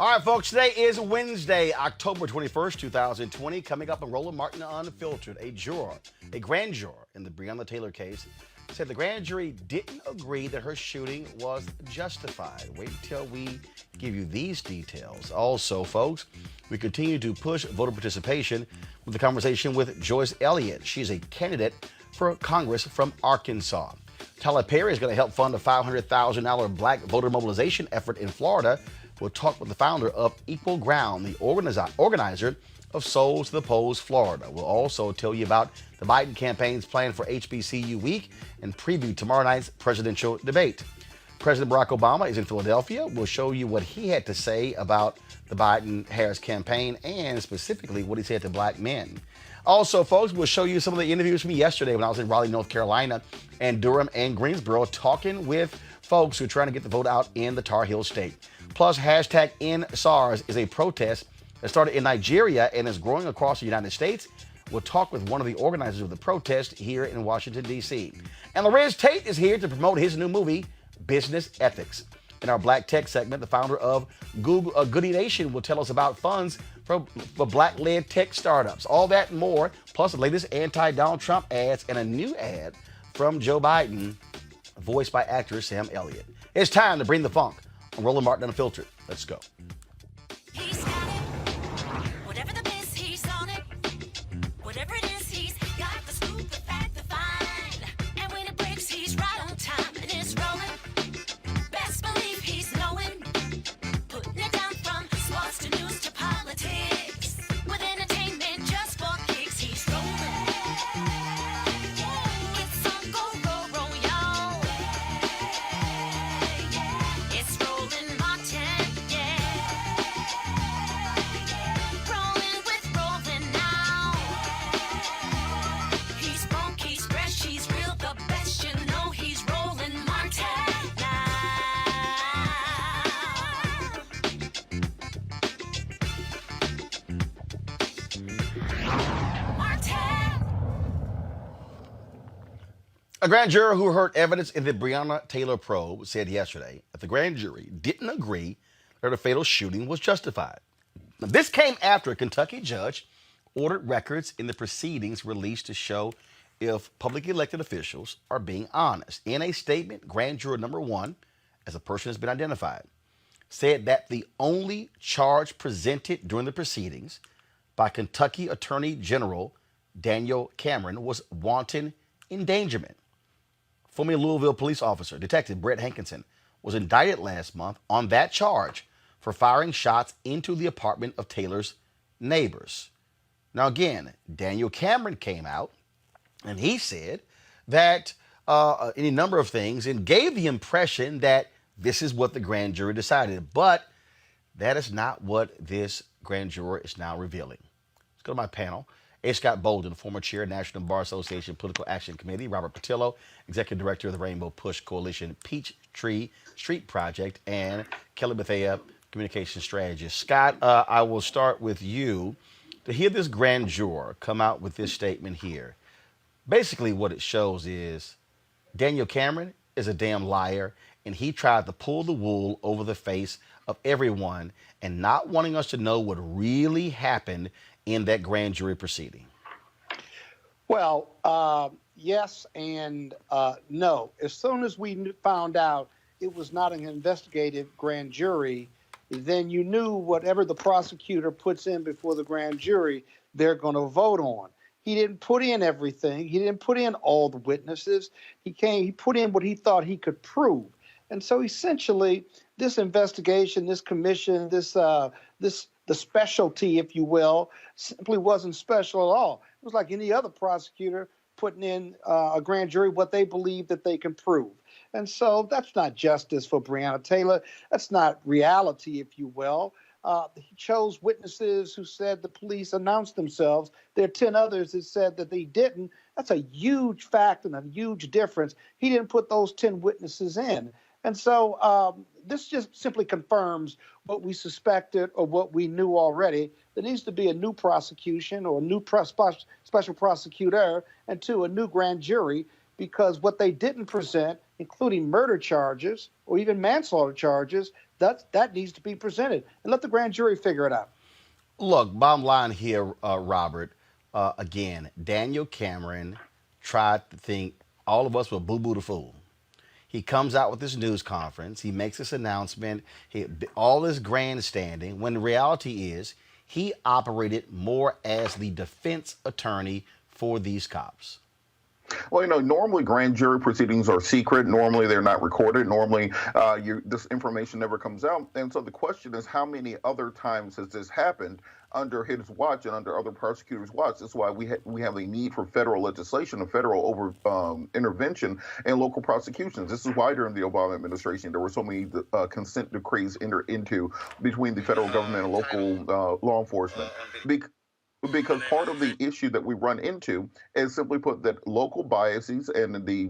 All right, folks, today is Wednesday, October 21st, 2020. Coming up on Roland Martin Unfiltered, a juror, a grand juror in the Breonna Taylor case, said the grand jury didn't agree that her shooting was justified. Wait until we give you these details. Also, folks, we continue to push voter participation with the conversation with Joyce Elliott. She's a candidate for Congress from Arkansas. Tyler Perry is going to help fund a $500,000 black voter mobilization effort in Florida. We'll talk with the founder of Equal Ground, the organizer of Souls to the Polls Florida. We'll also tell you about the Biden campaign's plan for HBCU week and preview tomorrow night's presidential debate. President Barack Obama is in Philadelphia. We'll show you what he had to say about the Biden-Harris campaign and specifically what he said to black men. Also, folks, we'll show you some of the interviews from yesterday when I was in Raleigh, North Carolina, and Durham and Greensboro, talking with folks who are trying to get the vote out in the Tar Heel State. Plus, hashtag #EndSARS is a protest that started in Nigeria and is growing across the United States. We'll talk with one of the organizers of the protest here in Washington, D.C. And Lorenz Tate is here to promote his new movie, Business Ethics. In our Black Tech segment, the founder of Google, Goody Nation, will tell us about funds for black-led tech startups. All that and more, plus the latest anti-Donald Trump ads and a new ad from Joe Biden, voiced by actor Sam Elliott. It's time to bring the funk on Roland Martin Unfiltered. Let's go. He's got it. Whatever the biz, he's on it. Whatever it is, he's got the scoop, the fact, the find. And when it breaks, he's right on time and it's rolling. Best believe he's knowing. Putting it down from sports to news to politics. With entertainment just for kicks, he's rolling. It's on go, roll, y'all. It's Roland Martin, yeah. Rolling with Roland now. He's funky, he's fresh, he's real, the best, you know he's Roland Martin now. Martin. A grand juror who heard evidence in the Breonna Taylor probe said yesterday that the grand jury didn't agree that a fatal shooting was justified. Now, this came after a Kentucky judge ordered records in the proceedings released to show if public elected officials are being honest. In a statement, grand juror number one, as a person has been identified, said that the only charge presented during the proceedings by Kentucky Attorney General Daniel Cameron was wanton endangerment. Former Louisville police officer, Detective Brett Hankinson, was indicted last month on that charge for firing shots into the apartment of Taylor's neighbors. Now, again, Daniel Cameron came out and he said that any number of things and gave the impression that this is what the grand jury decided. But that is not what this grand juror is now revealing. Let's go to my panel. A. Scott Bolden, former chair, National Bar Association Political Action Committee. Robert Patillo, executive director of the Rainbow Push Coalition Peachtree Street Project. And Kelly Bethea, communication strategist. Scott, I will start with you. To hear this grand juror come out with this statement here, basically what it shows is Daniel Cameron is a damn liar, and he tried to pull the wool over the face of everyone and not wanting us to know what really happened in that grand jury proceeding. Well, yes and no. As soon as we found out it was not an investigative grand jury, then you knew whatever the prosecutor puts in before the grand jury, they're going to vote on. He didn't put in everything. He didn't put in all the witnesses. He put in what he thought he could prove. And so essentially, this investigation, this commission, the specialty, if you will, simply wasn't special at all. It was like any other prosecutor putting in a grand jury what they believe that they can prove. And so that's not justice for Breonna Taylor. That's not reality, if you will. He chose witnesses who said the police announced themselves. There are 10 others that said that they didn't. That's a huge fact and a huge difference. He didn't put those 10 witnesses in. And so this just simply confirms what we suspected or what we knew already. There needs to be a new prosecution or a new special prosecutor, and two, a new grand jury, because what they didn't present, including murder charges or even manslaughter charges, that needs to be presented and let the grand jury figure it out. Look, bottom line here, Robert. Again, Daniel Cameron tried to think all of us were boo boo the fool. He comes out with this news conference. He makes this announcement. All this grandstanding. When the reality is, he operated more as the defense attorney for these cops. Well, normally grand jury proceedings are secret. Normally they're not recorded. Normally this information never comes out. And so the question is, how many other times has this happened under his watch and under other prosecutors' watch? That's why we have a need for federal legislation and federal intervention in local prosecutions. This is why during the Obama administration there were so many consent decrees entered into between the federal government and local law enforcement. Because part of the issue that we run into is, simply put, that local biases and the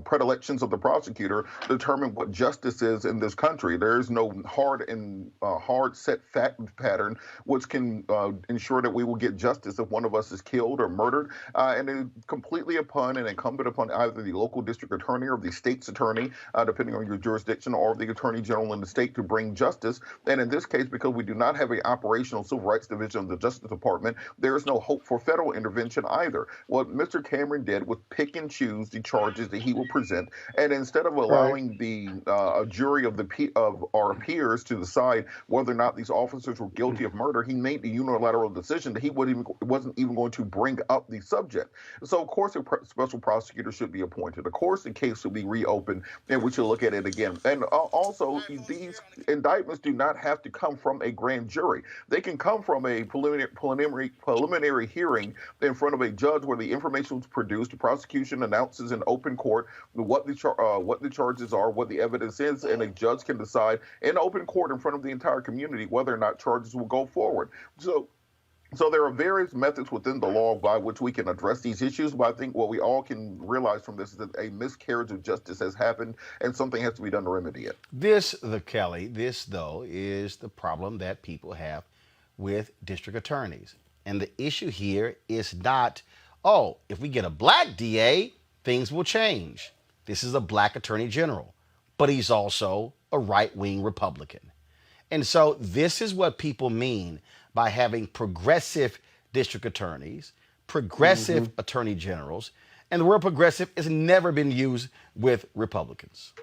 predilections of the prosecutor determine what justice is in this country. There is no hard set fact pattern which can ensure that we will get justice if one of us is killed or murdered. And it's completely upon and incumbent upon either the local district attorney or the state's attorney, depending on your jurisdiction, or the attorney general in the state to bring justice. And in this case, because we do not have an operational civil rights division of the Justice Department, there is no hope for federal intervention either. What Mr. Cameron did was pick and choose the charges that he will present, and instead of allowing the a jury of our peers to decide whether or not these officers were guilty of murder, he made the unilateral decision that he wasn't even going to bring up the subject. So, of course, a special prosecutor should be appointed. Of course, the case should be reopened, and we should look at it again. And also, these indictments do not have to come from a grand jury. They can come from a preliminary hearing in front of a judge where the information was produced. The prosecution announces in open court what the charges are, what the evidence is, and a judge can decide in open court in front of the entire community whether or not charges will go forward. So there are various methods within the law by which we can address these issues, but I think what we all can realize from this is that a miscarriage of justice has happened and something has to be done to remedy it. This, though, is the problem that people have with district attorneys. And the issue here is not, oh, if we get a black DA, things will change. This is a black attorney general, but he's also a right-wing Republican. And so this is what people mean by having progressive district attorneys, progressive attorney generals, and the word progressive has never been used with Republicans.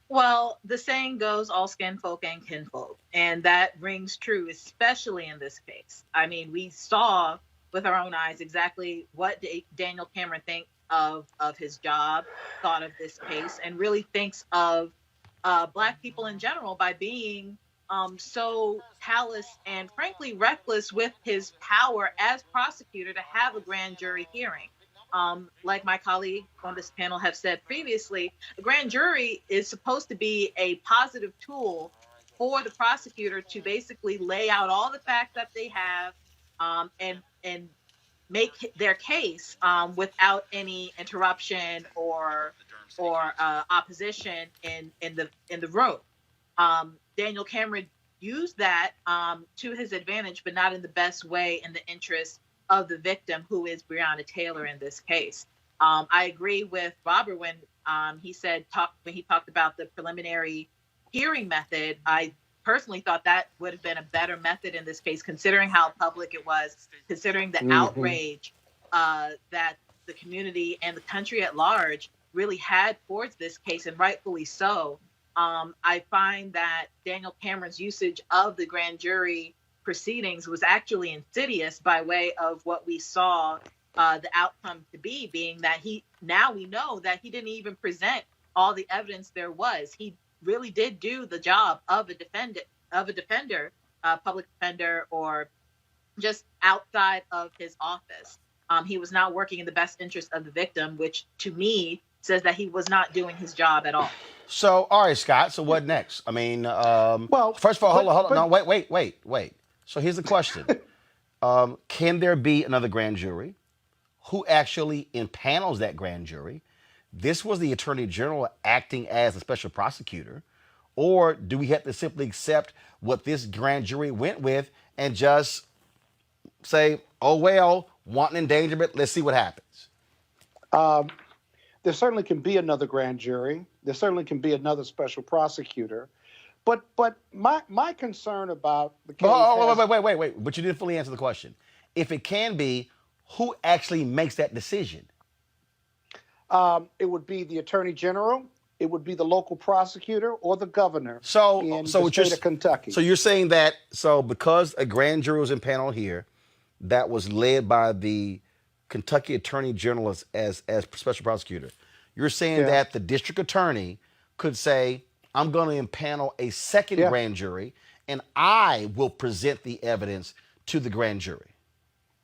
Well, the saying goes, all skin folk and kinfolk, and that rings true, especially in this case. I mean, we saw with our own eyes exactly what Daniel Cameron thinks of his job, thought of this case, and really thinks of Black people in general by being so callous and frankly reckless with his power as prosecutor to have a grand jury hearing. Like my colleague on this panel have said previously, a grand jury is supposed to be a positive tool for the prosecutor to basically lay out all the facts that they have and make their case without any interruption or opposition in the room. Daniel Cameron used that to his advantage, but not in the best way in the interest of the victim, who is Breonna Taylor in this case. I agree with Robert when he talked about the preliminary hearing method. I personally thought that would have been a better method in this case, considering how public it was, considering the outrage that the community and the country at large really had towards this case, and rightfully so. I find that Daniel Cameron's usage of the grand jury proceedings was actually insidious by way of what we saw the outcome to be, being that we know that he didn't even present all the evidence there was. He really did do the job of a defender, public defender, or just outside of his office. He was not working in the best interest of the victim, which to me says that he was not doing his job at all. So, all right, Scott. So what next? I mean, well, first of all, hold on. No, wait. So here's the question. Can there be another grand jury? Who actually impanels that grand jury? This was the Attorney General acting as a special prosecutor. Or do we have to simply accept what this grand jury went with and just say, oh, well, wanton endangerment, let's see what happens? There certainly can be another grand jury. There certainly can be another special prosecutor. But my concern about the case Oh, has, wait. But you didn't fully answer the question. If it can be, who actually makes that decision? it would be the attorney general, it would be the local prosecutor, or the governor So, in so the what you're, state of Kentucky. so you're saying that because a grand jury was impaneled here, that was led by the Kentucky Attorney General as special prosecutor. You're saying Yeah. that the district attorney could say, "I'm going to impanel a second Yeah. grand jury, and I will present the evidence to the grand jury."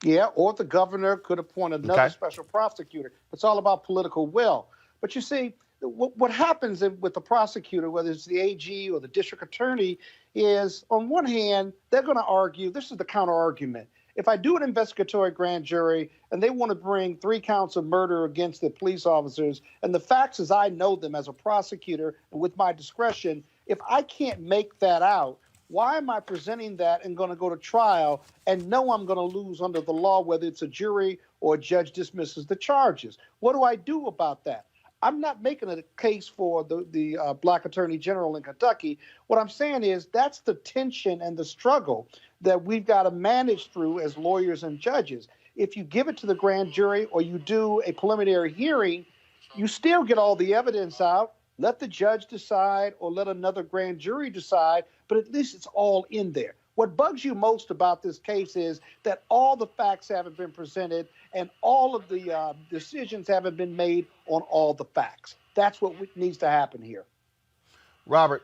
Yeah, or the governor could appoint another Okay. special prosecutor. It's all about political will. But you see, what happens with the prosecutor, whether it's the AG or the district attorney, is on one hand, they're going to argue, this is the counter argument. If I do an investigatory grand jury and they want to bring 3 counts of murder against the police officers, and the facts as I know them as a prosecutor and with my discretion, if I can't make that out, why am I presenting that and going to go to trial and know I'm going to lose under the law, whether it's a jury or a judge dismisses the charges? What do I do about that? I'm not making a case for the black attorney general in Kentucky. What I'm saying is that's the tension and the struggle that we've got to manage through as lawyers and judges. If you give it to the grand jury or you do a preliminary hearing, you still get all the evidence out. Let the judge decide or let another grand jury decide, but at least it's all in there. What bugs you most about this case is that all the facts haven't been presented and all of the decisions haven't been made on all the facts. That's what needs to happen here. Robert.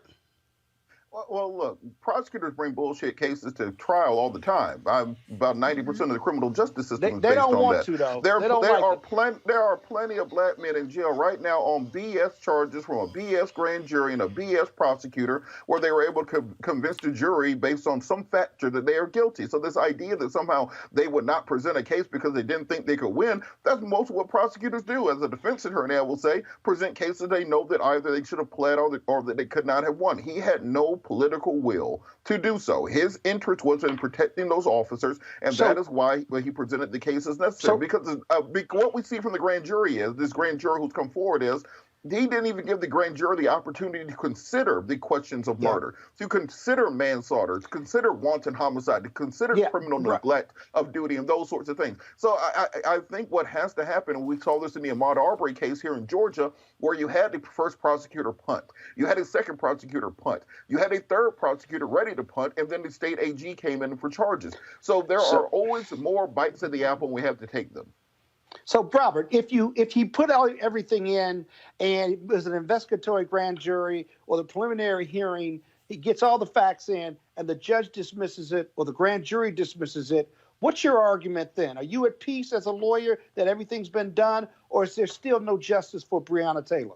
Well, look, prosecutors bring bullshit cases to trial all the time. About 90% of the criminal justice system is They based don't on want that. to, though. There They are plenty of black men in jail right now on BS charges from a BS grand jury and a BS prosecutor where they were able to convince the jury based on some factor that they are guilty. So this idea that somehow they would not present a case because they didn't think they could win, that's most of what prosecutors do. As a defense attorney, I will say, present cases they know that either they should have pled or that they could not have won. He had no political will to do so. His interest was in protecting those officers, and that is why he presented the case as necessary. Because what we see from the grand jury is, this grand juror who's come forward is, he didn't even give the grand jury the opportunity to consider the questions of murder, to consider manslaughter, to consider wanton homicide, to consider criminal neglect of duty and those sorts of things. So I think what has to happen, and we saw this in the Ahmaud Arbery case here in Georgia, where you had the first prosecutor punt, you had a second prosecutor punt, you had a third prosecutor ready to punt, and then the state AG came in for charges. So there are always more bites at the apple, and we have to take them. So, Robert, if he put everything in and it was an investigatory grand jury or the preliminary hearing, he gets all the facts in and the judge dismisses it or the grand jury dismisses it, what's your argument then? Are you at peace as a lawyer that everything's been done, or is there still no justice for Breonna Taylor?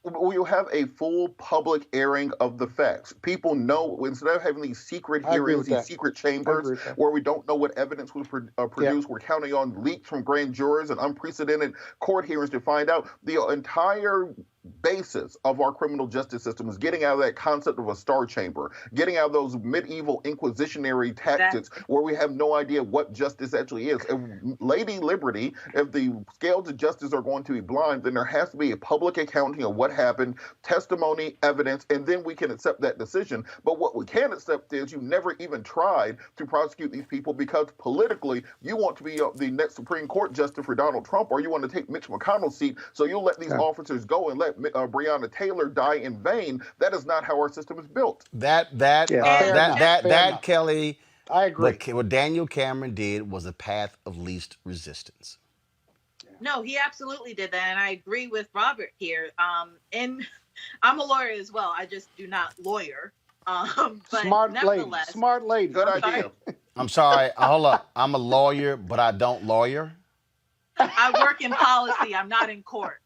We'll have a full public airing of the facts. People know, instead of having these secret hearings, these secret chambers where we don't know what evidence was produced, we're counting on leaks from grand jurors and unprecedented court hearings to find out. The entire basis of our criminal justice system is getting out of that concept of a star chamber, getting out of those medieval inquisitionary tactics where we have no idea what justice actually is. If Lady Liberty, if the scales of justice are going to be blind, then there has to be a public accounting of what happened, testimony, evidence, and then we can accept that decision. But what we can't accept is you never even tried to prosecute these people because politically you want to be the next Supreme Court justice for Donald Trump, or you want to take Mitch McConnell's seat, so you'll let these officers go and let Breonna Taylor die in vain. That is not how our system is built. That Kelly, I agree. What Daniel Cameron did was a path of least resistance. No, he absolutely did that, and I agree with Robert here. And I'm a lawyer as well. I just do not lawyer. But Smart lady. Good idea. I'm sorry. Hold up. I'm a lawyer, but I don't lawyer. I work in policy. I'm not in court.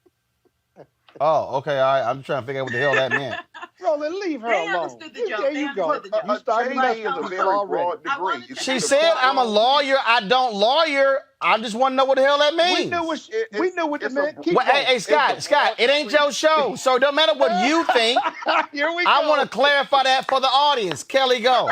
Oh, okay. All right. I'm trying to figure out what the hell that meant. Roland, leave her They alone. understood the joke. There you go. Understood the joke. You started JD is a very broad degree. She said I'm a lawyer. I don't lawyer. I just want to know what the hell that means. We knew what it meant. Well, hey, Scott, it ain't your show, so it don't matter what you think. Here we go. I want to clarify that for the audience. Kelly, go.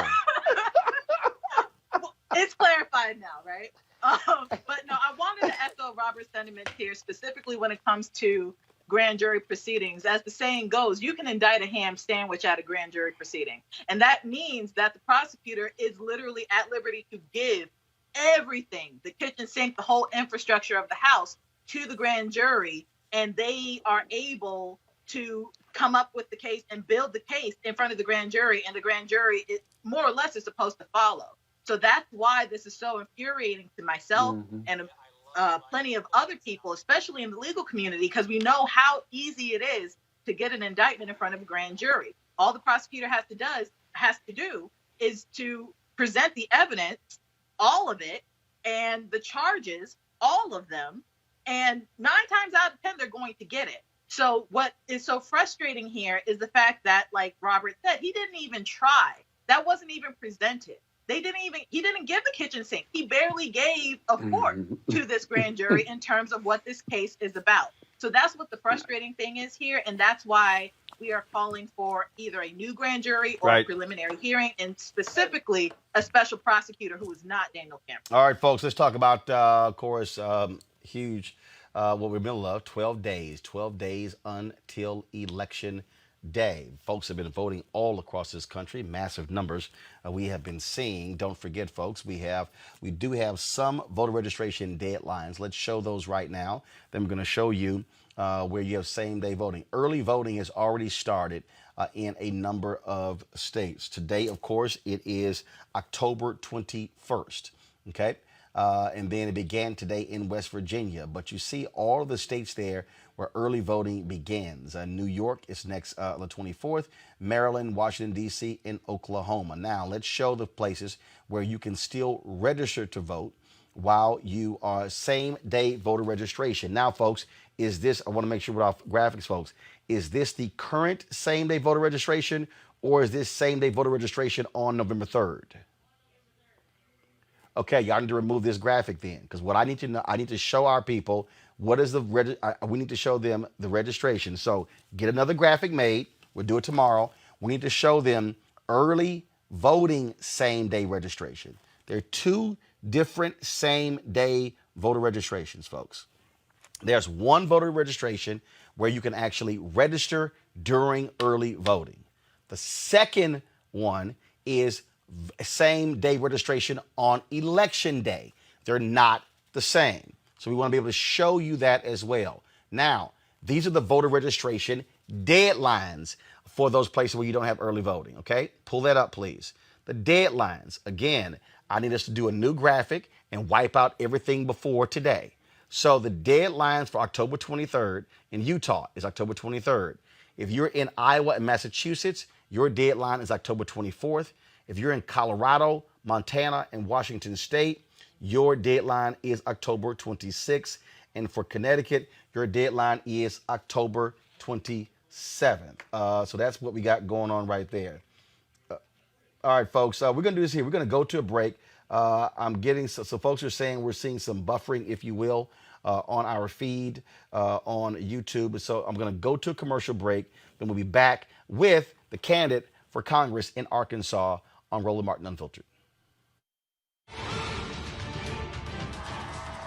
It's clarified now, right? But no, I wanted to echo Robert's sentiments here, specifically when it comes to grand jury proceedings. As the saying goes, you can indict a ham sandwich at a grand jury proceeding. And that means that the prosecutor is literally at liberty to give everything, the kitchen sink, the whole infrastructure of the house, to the grand jury, and they are able to come up with the case and build the case in front of the grand jury, and the grand jury is more or less is supposed to follow. So that's why this is so infuriating to myself and plenty of other people, especially in the legal community, because we know how easy it is to get an indictment in front of a grand jury. All the prosecutor has to do is to present the evidence, all of it, and the charges, all of them, and 9 times out of 10 they're going to get it. So what is so frustrating here is the fact that, like Robert said, he didn't even try. That wasn't even presented. He didn't give the kitchen sink. He barely gave a fork to this grand jury in terms of what this case is about. So that's what the frustrating thing is here. And that's why we are calling for either a new grand jury or a preliminary hearing, and specifically a special prosecutor who is not Daniel Cameron. All right, folks, let's talk about, of course, huge, what we're in the middle of, 12 days until Election Day. Folks have been voting all across this country, massive numbers we have been seeing. Don't forget, folks, we do have some voter registration deadlines. Let's show those right now. Then we're going to show you where you have same-day voting. Early voting has already started in a number of states. Today, of course, it is October 21st, okay? And then it began today in West Virginia. But you see all of the states there where early voting begins. New York is next the 24th, Maryland, Washington, D.C., and Oklahoma. Now, let's show the places where you can still register to vote while you are same-day voter registration. Now, folks, is this, I want to make sure we're off graphics, folks, is this the current same-day voter registration, or is this same-day voter registration on November 3rd? Okay, y'all need to remove this graphic then, because what I need to know, I need to show our people what is the, we need to show them the registration. So get another graphic made. We'll do it tomorrow. We need to show them early voting same-day registration. There are 2 different same-day voter registrations, folks. There's one voter registration where you can actually register during early voting. The second one is same-day registration on Election Day. They're not the same. So we want to be able to show you that as well. Now, these are the voter registration deadlines for those places where you don't have early voting, okay? Pull that up, please. The deadlines, again, I need us to do a new graphic and wipe out everything before today. So the deadlines for October 23rd in Utah is October 23rd. If you're in Iowa and Massachusetts, your deadline is October 24th. If you're in Colorado, Montana, and Washington State, your deadline is October 26th. And for Connecticut, your deadline is October 27th. So that's what we got going on right there. All right, folks, we're going to do this here. We're going to go to a break. I'm getting, so folks are saying we're seeing some buffering, if you will, on our feed on YouTube. So I'm going to go to a commercial break. Then we'll be back with the candidate for Congress in Arkansas on Roland Martin Unfiltered.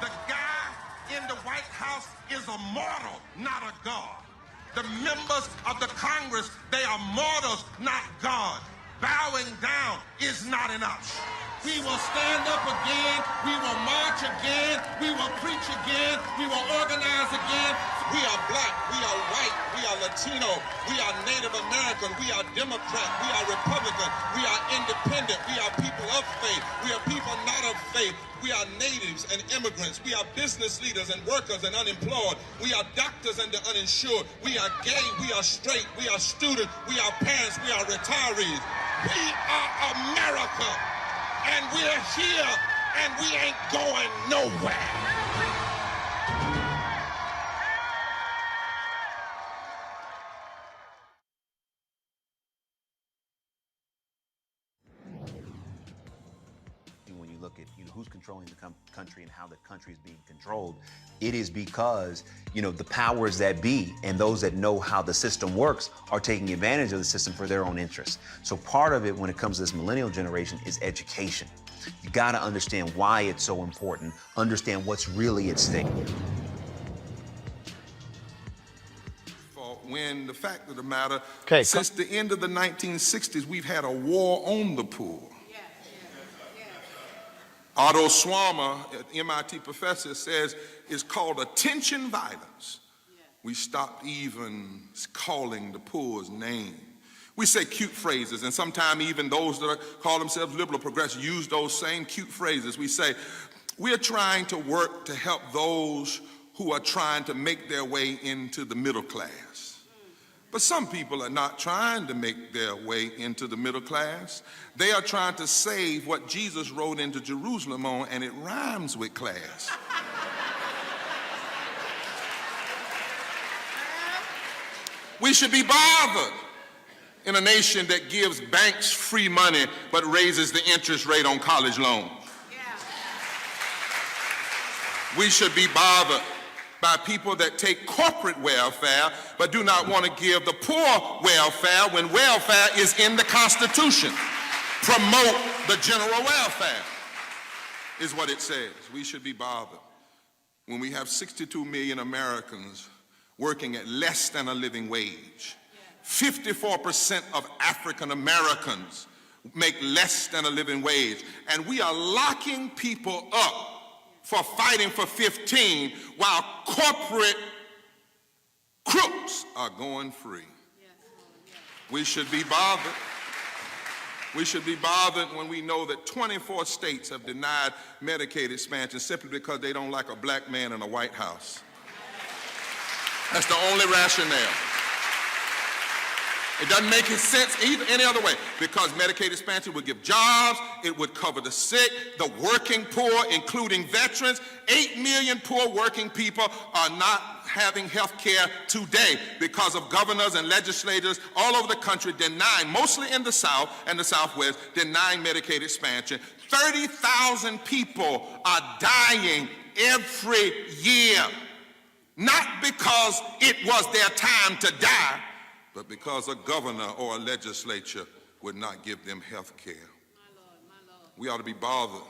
The guy in the White House is a mortal, not a god. The members of the Congress, they are mortals, not God. Bowing down is not enough. We will stand up again. We will march again. We will preach again. We will organize again. We are black. We are white. We are Latino. We are Native American. We are Democrat. We are Republican. We are independent. We are people of faith. We are people not of faith. We are natives and immigrants. We are business leaders and workers and unemployed. We are doctors and the uninsured. We are gay. We are straight. We are students. We are parents. We are retirees. We are America. And we're here, and we ain't going nowhere. When you look at who's controlling the country and how the country is being controlled, it is because the powers that be and those that know how the system works are taking advantage of the system for their own interests. So part of it when it comes to this millennial generation is education. You got to understand why it's so important, understand what's really at stake. when the fact of the matter, Okay, since the end of the 1960s, we've had a war on the poor. Otto Schwammer, an MIT professor, says it's called attention violence. We stopped even calling the poor's name. We say cute phrases, and sometimes even those that call themselves liberal or progressive use those same cute phrases. We say, we're trying to work to help those who are trying to make their way into the middle class. But some people are not trying to make their way into the middle class. They are trying to save what Jesus rode into Jerusalem on, and it rhymes with class. We should be bothered in a nation that gives banks free money but raises the interest rate on college loans. We should be bothered by people that take corporate welfare but do not want to give the poor welfare when welfare is in the Constitution. Promote the general welfare is what it says. We should be bothered when we have 62 million Americans working at less than a living wage. 54% of African Americans make less than a living wage, and we are locking people up for fighting for 15 while corporate crooks are going free. We should be bothered. We should be bothered when we know that 24 states have denied Medicaid expansion simply because they don't like a black man in a White House. That's the only rationale. It doesn't make sense either any other way, because Medicaid expansion would give jobs, it would cover the sick, the working poor, including veterans. 8 million poor working people are not having health care today because of governors and legislators all over the country denying, mostly in the South and the Southwest, denying Medicaid expansion. 30,000 people are dying every year, not because it was their time to die, but because a governor or a legislature would not give them health care. We ought to be bothered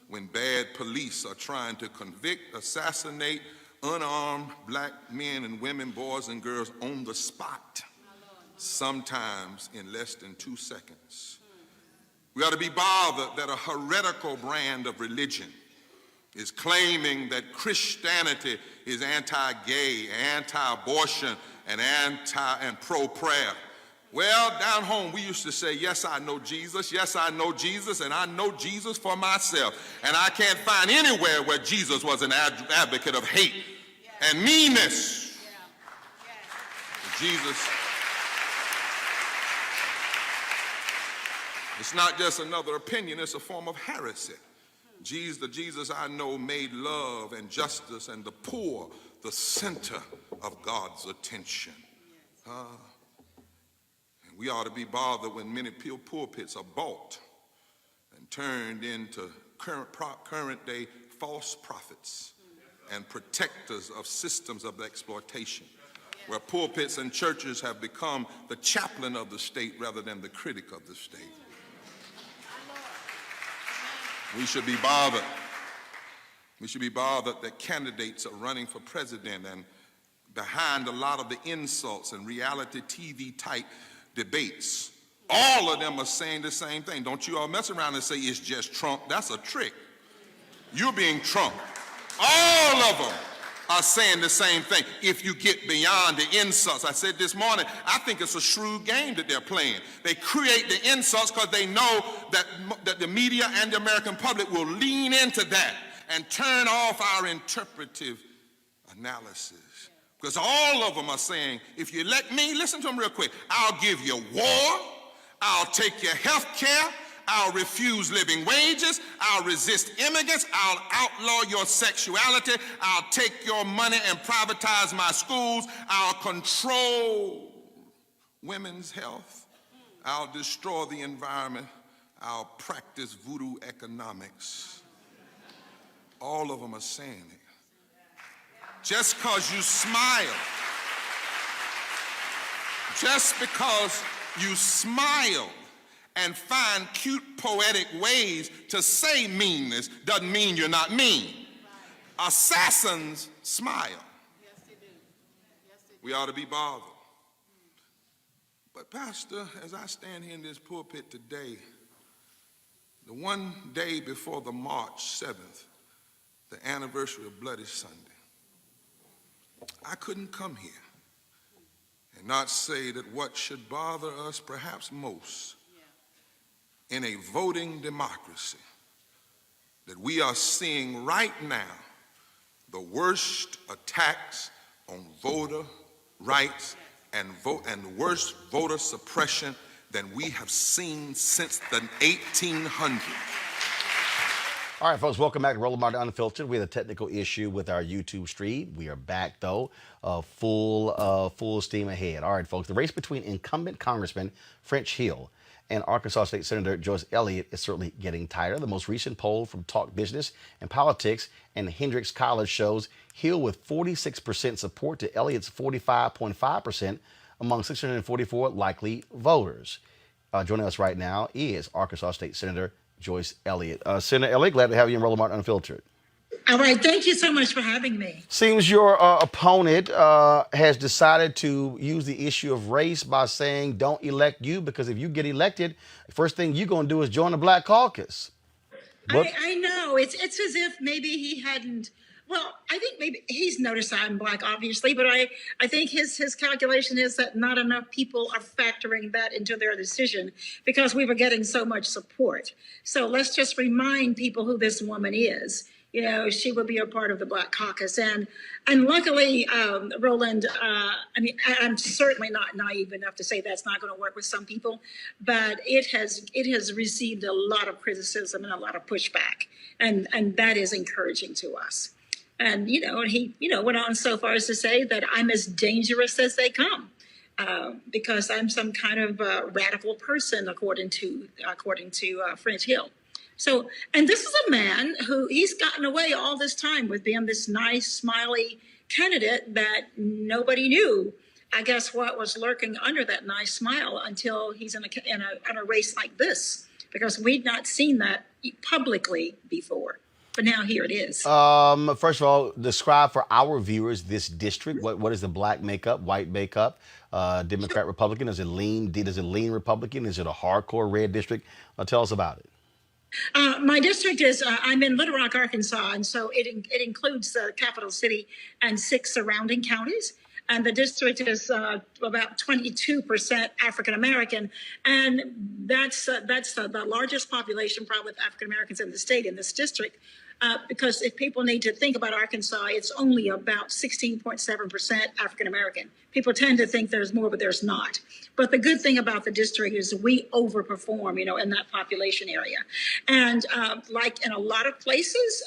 when bad police are trying to convict, assassinate unarmed black men and women, boys and girls on the spot, sometimes in less than 2 seconds. We ought to be bothered that a heretical brand of religion is claiming that Christianity is anti-gay, anti-abortion, and pro-prayer. Well, down home, we used to say, yes, I know Jesus, yes, I know Jesus, and I know Jesus for myself. And I can't find anywhere where Jesus was an advocate of hate and meanness. Jesus, it's not just another opinion, it's a form of heresy. The Jesus I know made love and justice and the poor the center of God's attention. And we ought to be bothered when many pulpits are bought and turned into current day false prophets and protectors of systems of exploitation, where pulpits and churches have become the chaplain of the state rather than the critic of the state. We should be bothered. We should be bothered that candidates are running for president, and behind a lot of the insults and reality TV type debates, all of them are saying the same thing. Don't you all mess around and say it's just Trump. That's a trick. You're being Trump. All of them are saying the same thing. If you get beyond the insults, I said this morning, I think it's a shrewd game that they're playing. They create the insults because they know that the media and the American public will lean into that and turn off our interpretive analysis. Because all of them are saying, if you let me, listen to them real quick, I'll give you war, I'll take your health care, I'll refuse living wages, I'll resist immigrants, I'll outlaw your sexuality, I'll take your money and privatize my schools, I'll control women's health, I'll destroy the environment, I'll practice voodoo economics. All of them are saying it. Just because you smile, just because you smile and find cute poetic ways to say meanness doesn't mean you're not mean. Assassins smile. We ought to be bothered But Pastor, as I stand here in this pulpit today, the one day before the March 7th, the anniversary of Bloody Sunday, I couldn't come here and not say that what should bother us perhaps most in a voting democracy, that we are seeing right now the worst attacks on voter rights and worst voter suppression than we have seen since the 1800s. All right, folks, welcome back to Roland Martin Unfiltered. We had a technical issue with our YouTube stream. We are back, though, full steam ahead. All right, folks, the race between incumbent Congressman French Hill and Arkansas State Senator Joyce Elliott is certainly getting tighter. The most recent poll from Talk Business and Politics and Hendrix College shows Hill with 46% support to Elliott's 45.5% among 644 likely voters. Joining us right now is Arkansas State Senator Joyce Elliott. Senator Elliott, glad to have you in Roland Martin Unfiltered. All right, thank you so much for having me. Seems your opponent has decided to use the issue of race by saying don't elect you because if you get elected, the first thing you're going to do is join the Black Caucus. I know. It's as if maybe he hadn't. Well, I think maybe he's noticed I'm Black, obviously, but I think his calculation is that not enough people are factoring that into their decision because we were getting so much support. So let's just remind people who this woman is. You know, she will be a part of the Black Caucus. And luckily, Roland, I'm certainly not naive enough to say that's not going to work with some people, but it has received a lot of criticism and a lot of pushback. And that is encouraging to us. And, he went on so far as to say that I'm as dangerous as they come because I'm some kind of radical person, according to French Hill. So, and this is a man who he's gotten away all this time with being this nice, smiley candidate that nobody knew, I guess, what was lurking under that nice smile until he's in a race like this, because we'd not seen that publicly before. But now here it is. First of all, describe for our viewers this district. What is the black makeup, white makeup, Democrat, Republican? Does it lean Republican? Is it a hardcore red district? Tell us about it. My district is, I'm in Little Rock, Arkansas, and so it includes the capital city and 6 surrounding counties. And the district is about 22% African American, and that's the largest population probably of African Americans in the state in this district. Because if people need to think about Arkansas, it's only about 16.7% African American. People tend to think there's more, but there's not. But the good thing about the district is we overperform, in that population area. And like in a lot of places,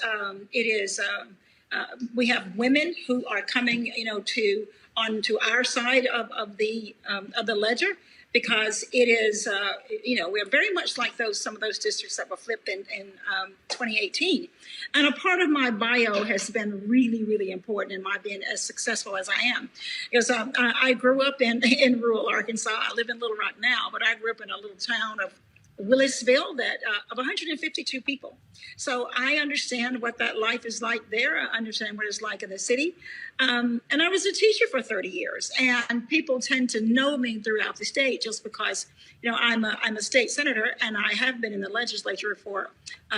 it is we have women who are coming, onto our side of the ledger. Because it is, we're very much like some of those districts that were flipped in 2018. And a part of my bio has been really, really important in my being as successful as I am. Because I grew up in rural Arkansas. I live in Little Rock now, but I grew up in a little town of Willisville of 152 people. So I understand what that life is like there. I understand what it's like in the city. And I was a teacher for 30 years. And people tend to know me throughout the state just because, I'm a state senator and I have been in the legislature for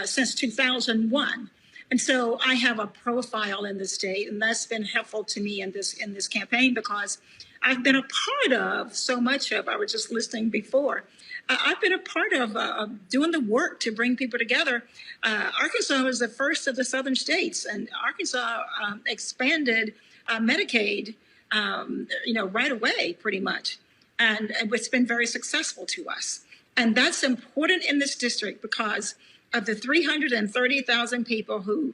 since 2001. And so I have a profile in the state, and that's been helpful to me in this campaign because I've been a part of so much of, I was just listening before, I've been a part of doing the work to bring people together. Arkansas was the first of the southern states, and Arkansas expanded Medicaid, right away, pretty much. And it's been very successful to us. And that's important in this district because of the 330,000 people who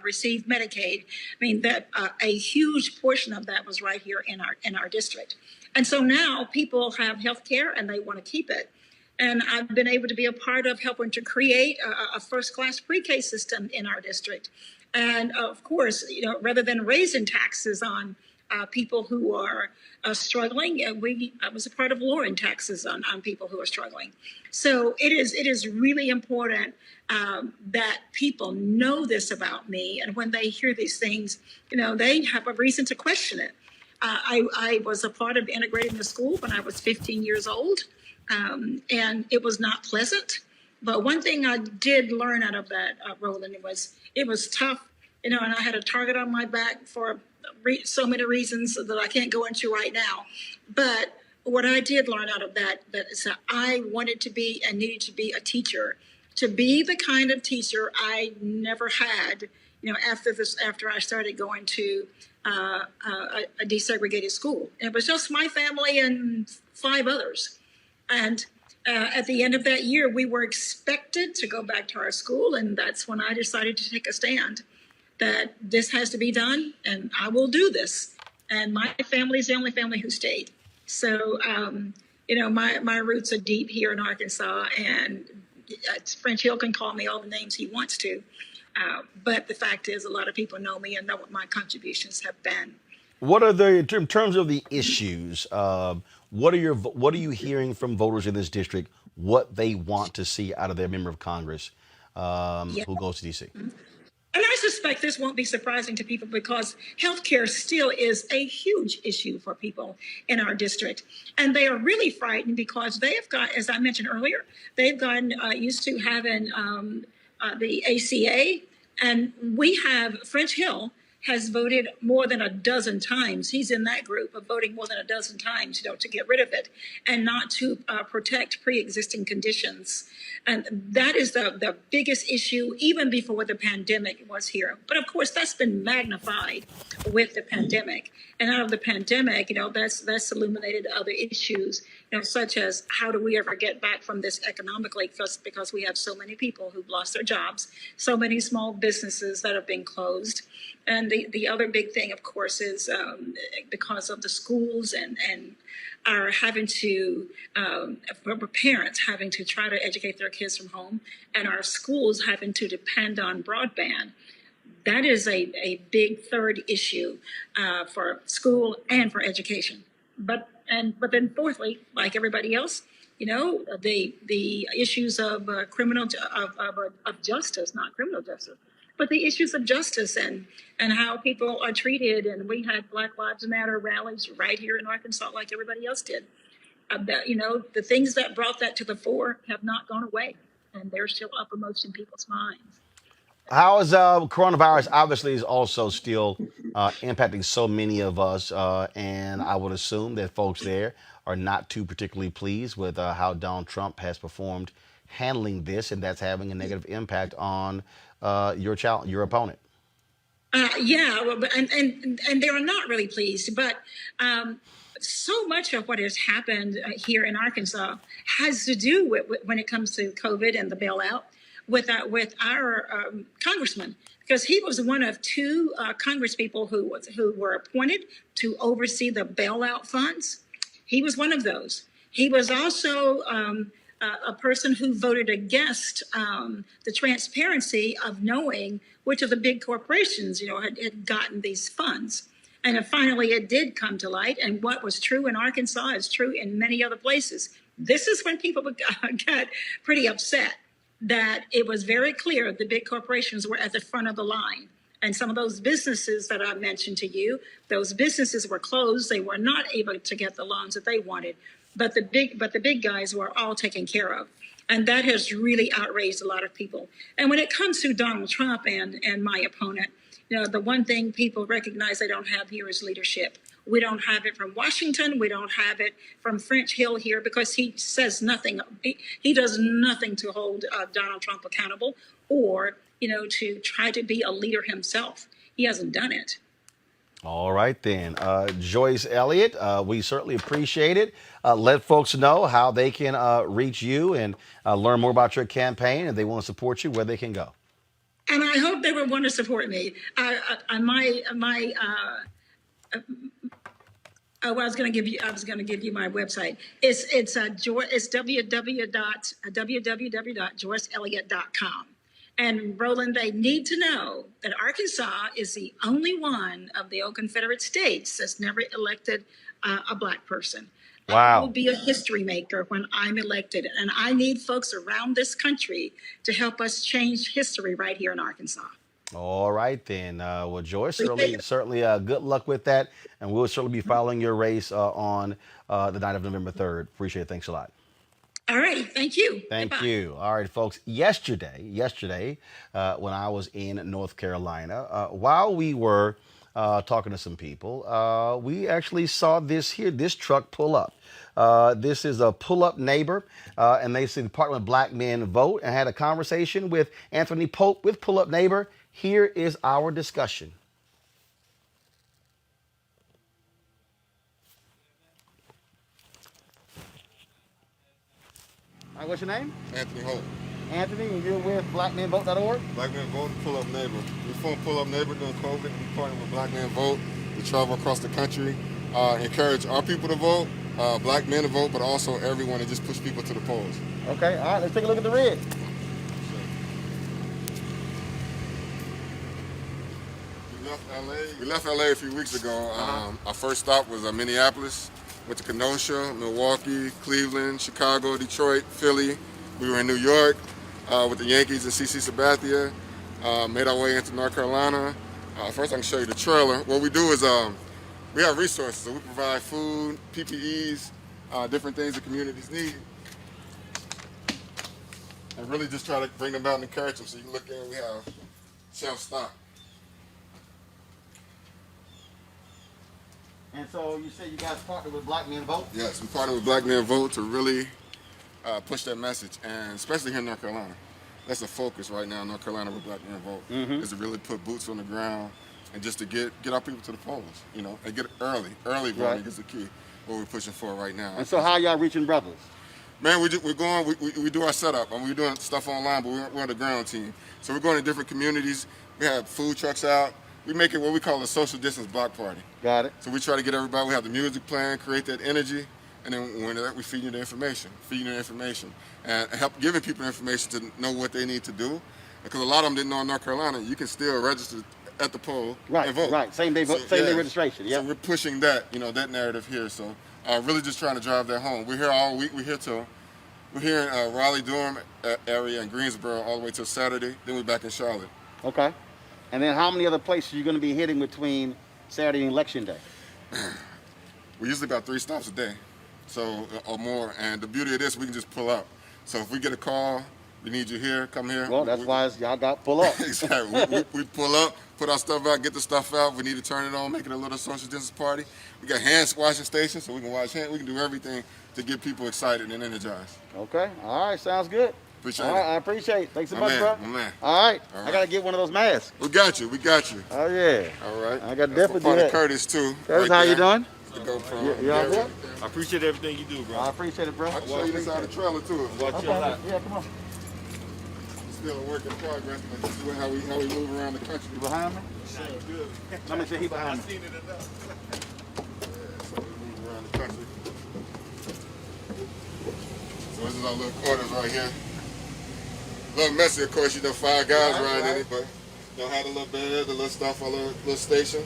received Medicaid. I mean, that a huge portion of that was right here in our district. And so now people have health care and they want to keep it. And I've been able to be a part of helping to create a first-class pre-K system in our district. And of course, rather than raising taxes on people who are struggling, I was a part of lowering taxes on people who are struggling. So it is really important that people know this about me. And when they hear these things, they have a reason to question it. I was a part of integrating the school when I was 15 years old, and it was not pleasant. But one thing I did learn out of that, Roland, it was tough, and I had a target on my back for so many reasons that I can't go into right now. But what I did learn out of that is that I wanted to be and needed to be a teacher, to be the kind of teacher I never had, after I started going to a desegregated school. And it was just my family and 5 others. And at the end of that year, we were expected to go back to our school, and that's when I decided to take a stand that this has to be done, and I will do this. And my family is the only family who stayed. So, my roots are deep here in Arkansas, and French Hill can call me all the names he wants to. But the fact is, a lot of people know me and know what my contributions have been. What are in terms of the issues? What are you hearing from voters in this district? What they want to see out of their member of Congress who goes to D.C. And I suspect this won't be surprising to people because healthcare still is a huge issue for people in our district. And they are really frightened because they have got, as I mentioned earlier, they've gotten used to having the ACA. And French Hill has voted more than a dozen times. He's in that group of voting more than a dozen times, to get rid of it and not to protect pre-existing conditions. And that is the biggest issue, even before the pandemic was here. But of course, that's been magnified with the pandemic. And out of the pandemic, that's illuminated other issues, such as how do we ever get back from this economically, because we have so many people who've lost their jobs, so many small businesses that have been closed. And the other big thing, of course, is because of the schools and are having to, parents having to try to educate their kids from home, and our schools having to depend on broadband. That is a big third issue for school and for education. But then fourthly, like everybody else, the issues of of justice, not criminal justice, but the issues of justice and how people are treated. And we had Black Lives Matter rallies right here in Arkansas, like everybody else did. The things that brought that to the fore have not gone away, and they're still uppermost in people's minds. How is coronavirus obviously is also still impacting so many of us, and I would assume that folks there are not too particularly pleased with how Donald Trump has performed handling this, and that's having a negative impact on your opponent. And they are not really pleased, but so much of what has happened here in Arkansas has to do with when it comes to COVID and the bailout with our congressman, because he was one of 2 congresspeople who were appointed to oversee the bailout funds. He was one of those. He was also a person who voted against the transparency of knowing which of the big corporations, had gotten these funds. And finally, it did come to light. And what was true in Arkansas is true in many other places. This is when people got pretty upset, that it was very clear the big corporations were at the front of the line. And some of those businesses that I mentioned to you, those businesses were closed. They were not able to get the loans that they wanted. But the big guys were all taken care of. And that has really outraged a lot of people. And when it comes to Donald Trump and my opponent, the one thing people recognize they don't have here is leadership. We don't have it from Washington. We don't have it from French Hill here, because he says nothing. He does nothing to hold Donald Trump accountable or, to try to be a leader himself. He hasn't done it. All right, then. Joyce Elliott, we certainly appreciate it. Let folks know how they can reach you and learn more about your campaign, and they want to support you, where they can go. And I hope they would want to support me. I was going to give you my website. It's www.joyceelliott.com. And Roland, they need to know that Arkansas is the only one of the old Confederate states that's never elected a Black person. Wow. I will be a history maker when I'm elected. And I need folks around this country to help us change history right here in Arkansas. All right then. Well, Joyce, certainly, good luck with that, and we'll certainly be following your race on the night of November 3rd. Appreciate it. Thanks a lot. All righty. Thank you. Thank Goodbye. you. All right, folks. Yesterday, when I was in North Carolina, while we were talking to some people, we actually saw this truck pull up. This is a pull-up neighbor, and they said Department of Black Men Vote, and had a conversation with Anthony Pope with Pull Up Neighbor. Here is our discussion. All right, what's your name? Anthony Holt. Anthony, and you're with blackmenvote.org? Black Men Vote, Pull Up Neighbor. We formed Pull Up Neighbor during COVID. We partnered with Black Men Vote to travel across the country, encourage our people to vote, black men to vote, but also everyone, to just push people to the polls. Okay, all right, let's take a look at the red. We left LA a few weeks ago. Our first stop was Minneapolis. Went to Kenosha, Milwaukee, Cleveland, Chicago, Detroit, Philly. We were in New York with the Yankees and CC Sabathia. Made our way into North Carolina. First, I can show you the trailer. What we do is we have resources. So we provide food, PPEs, different things the communities need, and really just try to bring them out and encourage them. So you can look in, we have shelf stock. And so you said you guys partnered with Black Men Vote? Yes, we partnered with Black Men Vote to really push that message, and especially here in North Carolina. That's the focus right now in North Carolina with Black Men Vote, is to really put boots on the ground and just to get our people to the polls, you know, and get early. Early voting is the key, what we're pushing for right now. And so how y'all reaching brothers? Man, we do our setup. I mean, we're doing stuff online, but we're on the ground team. So we're going to different communities. We have food trucks out. We make it what we call a social distance block party. Got it. So we try to get everybody, we have the music playing, create that energy, and then when that, we feed you the information, and help giving people information to know what they need to do. Because a lot of them didn't know in North Carolina, you can still register at the poll and vote. Right, same day registration, So we're pushing that, that narrative here. So really just trying to drive that home. We're here all week, we're here in Raleigh-Durham area and Greensboro all the way till Saturday, then we're back in Charlotte. Okay. And then how many other places are you going to be hitting between Saturday and Election Day? We usually about 3 stops a day, so or more. And the beauty of this, we can just pull up. So if we get a call, we need you here, come here. Well, that's why y'all got pull up. Exactly. we pull up, put our stuff out, get the stuff out. We need to turn it on, make it a little social distance party. We got hand washing stations, so we can wash hands. We can do everything to get people excited and energized. Okay. All right. Sounds good. Appreciate All it. right, I appreciate it. Thanks so My much, man, bro. my man. All right. All right. I got to get one of those masks. We got you. Oh, yeah. All right. I got to That's definitely for do that. Curtis, too. Curtis, how you doing? The GoPro. You all good? I appreciate everything you do, bro. I appreciate it, bro. I can show you inside the trailer, too. Watch your lap. Yeah, come on. Still a work in progress, but this is how we move around the country. You behind me? Good. Let me see. He behind me. Seen it enough. Yeah, so we move around the country. So this is our little quarters right here. A little messy, of course, 5 guys riding in it, but had a little bed, a little stuff, a little station.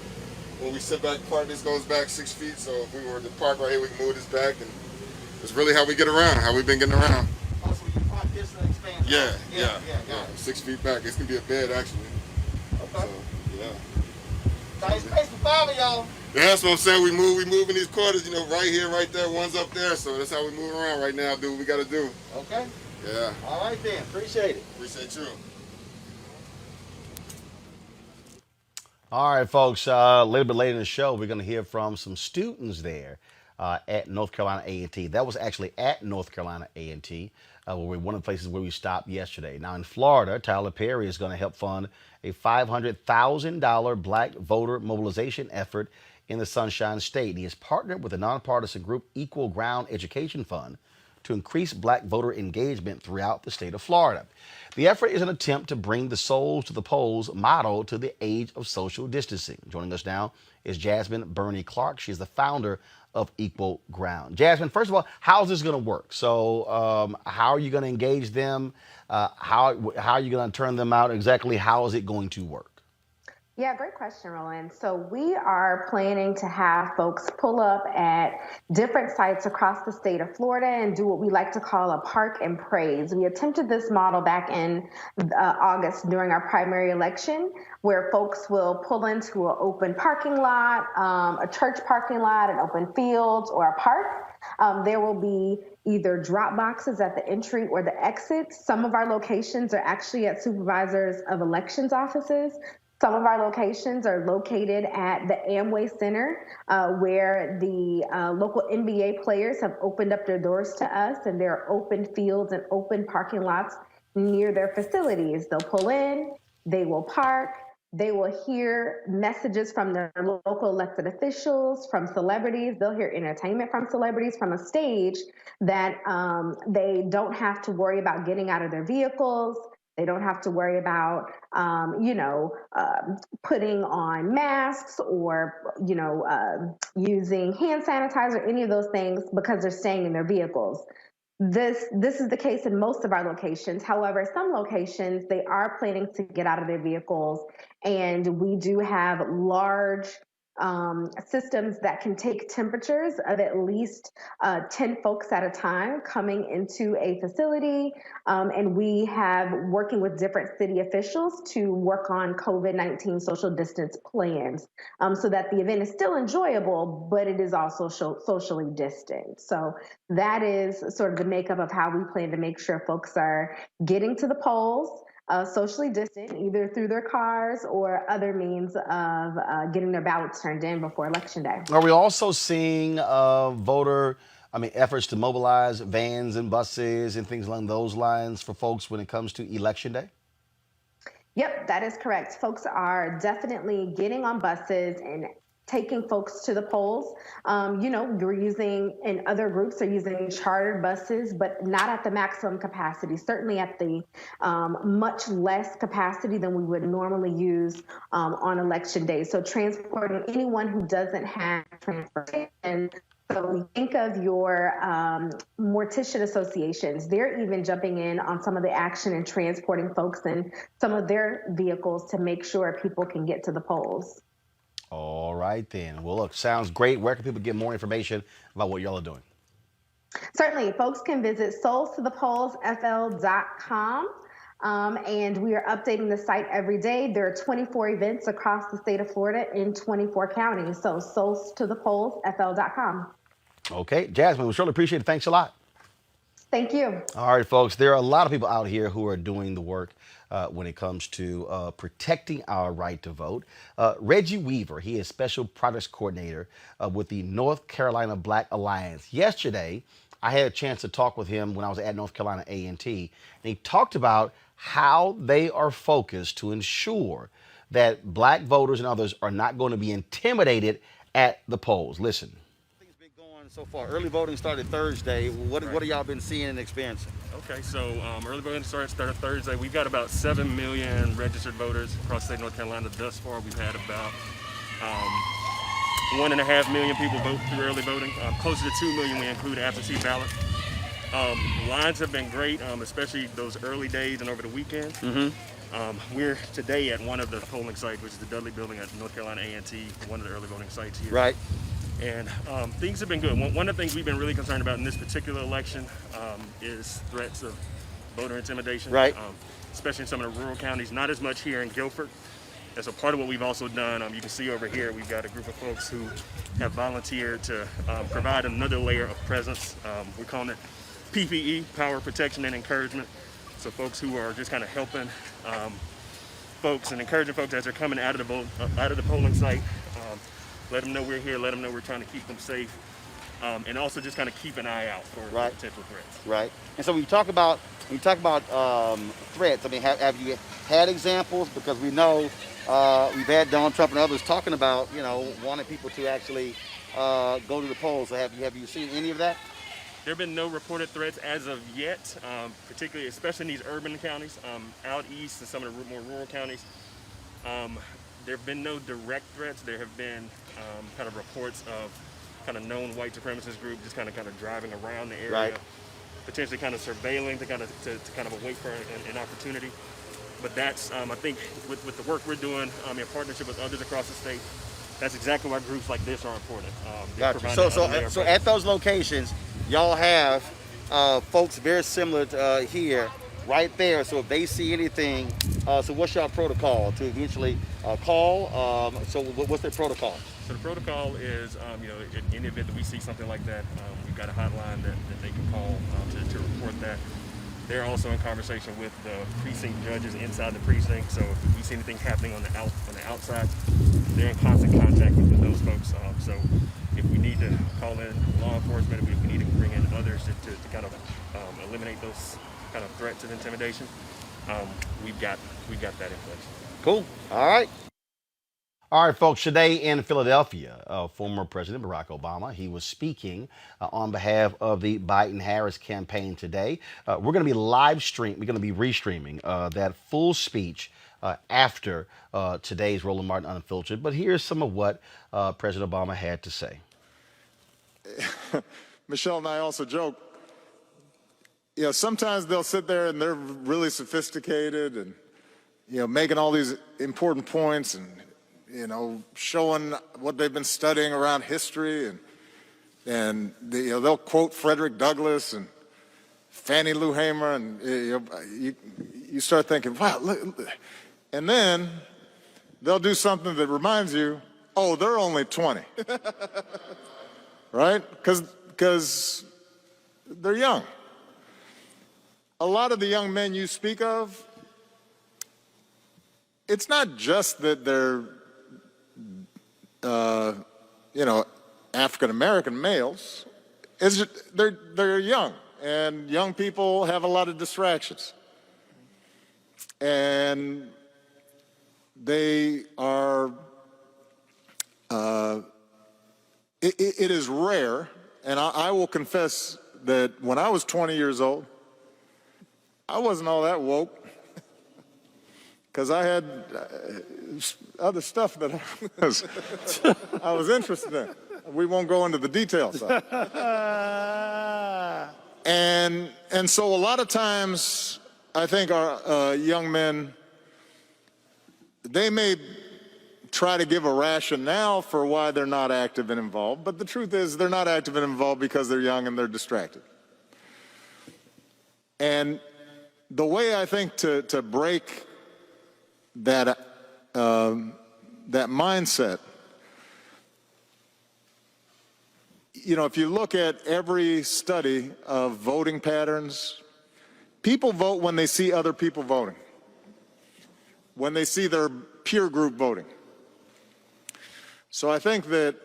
When we sit back, park, this goes back 6 feet, so if we were to park right here, we can move this back, and it's really how we get around, how we've been getting around. Oh, so you park this and expand? Yeah. 6 feet back. This can be a bed, actually. Okay. So, yeah. Nice space for 5 of y'all. Yeah, that's what I'm saying. We move in these quarters, right here, right there, one's up there, so that's how we move around right now, do what we gotta do. Okay. Yeah. All right then. Appreciate it. Appreciate you. All right, folks. A little bit later in the show, we're going to hear from some students there at North Carolina A&T. That was actually at North Carolina A&T, one of the places where we stopped yesterday. Now in Florida, Tyler Perry is going to help fund a $500,000 Black voter mobilization effort in the Sunshine State. He has partnered with the nonpartisan group Equal Ground Education Fund to increase Black voter engagement throughout the state of Florida. The effort is an attempt to bring the souls to the polls model to the age of social distancing. Joining us now is Jasmine Burney Clark. She's the founder of Equal Ground. Jasmine, first of all, how's this going to work? So how are you going to engage them? How are you going to turn them out? Exactly how is it going to work? Yeah, great question, Roland. So we are planning to have folks pull up at different sites across the state of Florida and do what we like to call a park and praise. We attempted this model back in August during our primary election, where folks will pull into an open parking lot, a church parking lot, an open field, or a park. There will be either drop boxes at the entry or the exit. Some of our locations are actually at supervisors of elections offices. Some of our locations are located at the Amway Center, where the local NBA players have opened up their doors to us, and there are open fields and open parking lots near their facilities. They'll pull in, they will park, they will hear messages from their local elected officials, from celebrities. They'll hear entertainment from celebrities from a stage that they don't have to worry about getting out of their vehicles. They don't have to worry about, putting on masks or, using hand sanitizer, any of those things, because they're staying in their vehicles. This is the case in most of our locations. However, some locations, they are planning to get out of their vehicles, and we do have large systems that can take temperatures of at least 10 folks at a time coming into a facility. And we have working with different city officials to work on COVID-19 social distance plans so that the event is still enjoyable, but it is also socially distant. So that is sort of the makeup of how we plan to make sure folks are getting to the polls socially distant, either through their cars or other means of getting their ballots turned in before Election Day. Are we also seeing efforts to mobilize vans and buses and things along those lines for folks when it comes to Election Day? Yep, that is correct. Folks are definitely getting on buses and taking folks to the polls. You're using, and other groups are using chartered buses, but not at the maximum capacity, certainly at the much less capacity than we would normally use on Election Day. So transporting anyone who doesn't have transportation. So think of your mortician associations. They're even jumping in on some of the action and transporting folks in some of their vehicles to make sure people can get to the polls. All right, then. Well, look, sounds great. Where can people get more information about what y'all are doing? Certainly. Folks can visit soulstothepollsfl.com. And we are updating the site every day. There are 24 events across the state of Florida in 24 counties. So soulstothepollsfl.com. Okay. Jasmine, we surely appreciate it. Thanks a lot. Thank you. All right, folks. There are a lot of people out here who are doing the work when it comes to protecting our right to vote. Reggie Weaver, he is Special Projects Coordinator with the North Carolina Black Alliance. Yesterday, I had a chance to talk with him when I was at North Carolina A&T, and he talked about how they are focused to ensure that black voters and others are not going to be intimidated at the polls. Listen. Things been going so far. Early voting started Thursday. What have y'all been seeing and experiencing? Okay, so early voting started Thursday. We've got about 7 million registered voters across the state of North Carolina. Thus far, we've had about 1.5 million people vote through early voting. Closer to 2 million when we include absentee ballots. Lines have been great, especially those early days and over the weekend. We're today at one of the polling sites, which is the Dudley Building at North Carolina A&T, one of the early voting sites here. Right. And things have been good. One of the things we've been really concerned about in this particular election is threats of voter intimidation. Right. Especially in some of the rural counties, not as much here in Guilford. And so part of what we've also done, you can see over here, we've got a group of folks who have volunteered to provide another layer of presence. We're calling it PPE, Power, Protection, and Encouragement. So folks who are just kind of helping folks and encouraging folks as they're coming out of the polling site. Let them know we're here, let them know we're trying to keep them safe, and also just kind of keep an eye out for potential threats. Right. And so when you talk about threats, I mean, have you had examples? Because we know we've had Donald Trump and others talking about, wanting people to actually go to the polls. So have you seen any of that? There have been no reported threats as of yet, particularly, especially in these urban counties, out east and some of the more rural counties. There have been no direct threats. There have been kind of reports of kind of known white supremacist group just kind of driving around the area, right. Potentially kind of surveilling to kind of wait for an opportunity. But that's, I think, with the work we're doing in partnership with others across the state, that's exactly why groups like this are important. Gotcha. So at those locations, y'all have folks very similar to here, right there. So if they see anything, so what's your protocol to eventually call? So what's their protocol? So the protocol is, in the event that we see something like that, we've got a hotline that they can call to report that. They're also in conversation with the precinct judges inside the precinct. So if we see anything happening on the outside, they're in constant contact with those folks. So if we need to call in law enforcement, if we need to bring in others to kind of eliminate those kind of threats and intimidation, we've got that in place. Cool. All right. All right, folks, today in Philadelphia, former President Barack Obama, he was speaking on behalf of the Biden-Harris campaign today. We're going to be we're going to be restreaming that full speech after today's Roland Martin Unfiltered. But here's some of what President Obama had to say. Michelle and I also joke, sometimes they'll sit there and they're really sophisticated and, making all these important points and, showing what they've been studying around history, and they'll quote Frederick Douglass and Fannie Lou Hamer, and you start thinking, wow, look, and then they'll do something that reminds you, oh, they're only 20, right? Because they're young. A lot of the young men you speak of, it's not just that they're African-American males. They're young, and young people have a lot of distractions. And they are, it is rare, and I will confess that when I was 20 years old, I wasn't all that woke, because I had other stuff that I was interested in. We won't go into the details of it. And so a lot of times, I think our young men, they may try to give a rationale for why they're not active and involved, but the truth is they're not active and involved because they're young and they're distracted. And the way I think to break that mindset, if you look at every study of voting patterns, people vote when they see other people voting, when they see their peer group voting. So I think that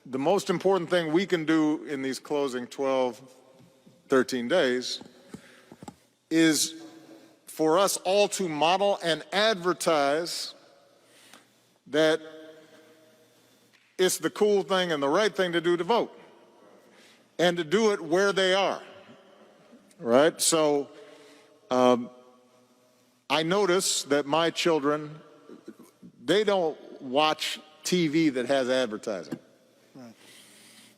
the most important thing we can do in these closing 12, 13 days is for us all to model and advertise that it's the cool thing and the right thing to do to vote, and to do it where they are, right? So I notice that my children, they don't watch TV that has advertising,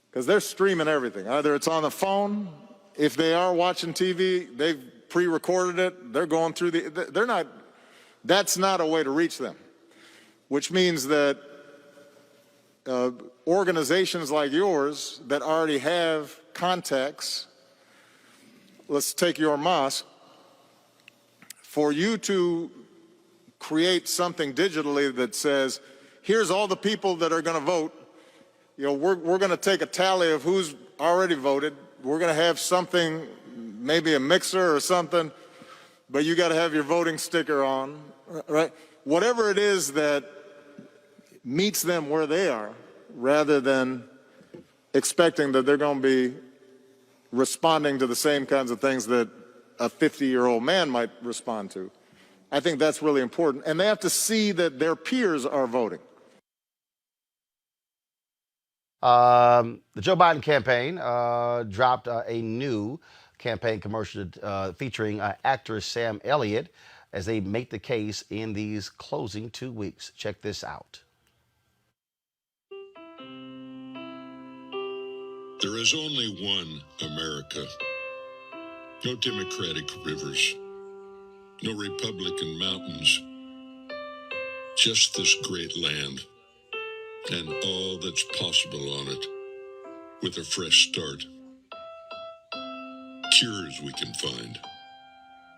because they're streaming everything. Either it's on the phone, if they are watching TV, they've pre-recorded it, they're going through that's not a way to reach them, which means that organizations like yours that already have contacts, let's take your mosque, for you to create something digitally that says, here's all the people that are going to vote, we're going to take a tally of who's already voted, we're going to have something, maybe a mixer or something, but you got to have your voting sticker on, right? Whatever it is that meets them where they are, rather than expecting that they're going to be responding to the same kinds of things that a 50-year-old man might respond to. I think that's really important. And they have to see that their peers are voting. The Joe Biden campaign dropped a new campaign commercial featuring actress Sam Elliott as they make the case in these closing 2 weeks. Check this out. There is only one America. No Democratic rivers. no Republican mountains, just this great land and all that's possible on it with a fresh start. Cures we can find,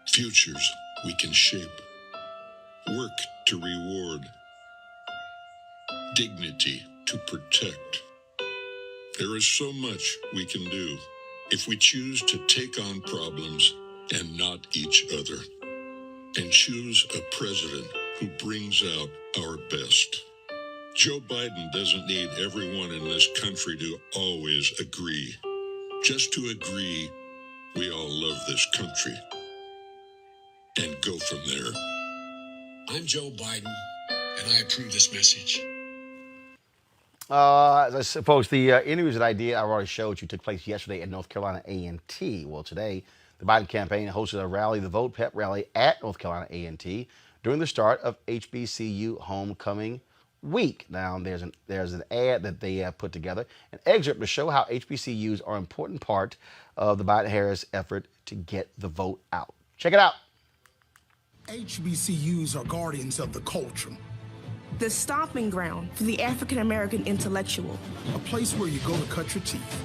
futures we can shape, work to reward, dignity to protect. There is so much we can do if we choose to take on problems and not each other, and choose a president who brings out our best. Joe Biden doesn't need everyone in this country to always agree. Just to agree we all love this country and go from there. I'm Joe Biden, and I approve this message. As I said, folks, the interviews that I did, I already showed you, took place yesterday at North Carolina A&T. Well, today, the Biden campaign hosted a rally, the Vote Pep rally, at North Carolina A&T during the start of HBCU homecoming week. Now, there's an ad that they put together, an excerpt to show how HBCUs are an important part of the Biden-Harris effort to get the vote out. Check it out. HBCUs are guardians of the culture. The stomping ground for the African-American intellectual. A place where you go to cut your teeth.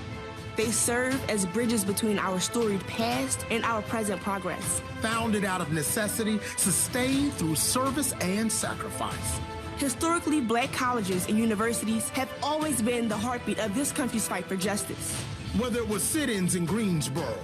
They serve as bridges between our storied past and our present progress. Founded out of necessity, sustained through service and sacrifice. Historically, Black colleges and universities have always been the heartbeat of this country's fight for justice. Whether it was sit-ins in Greensboro,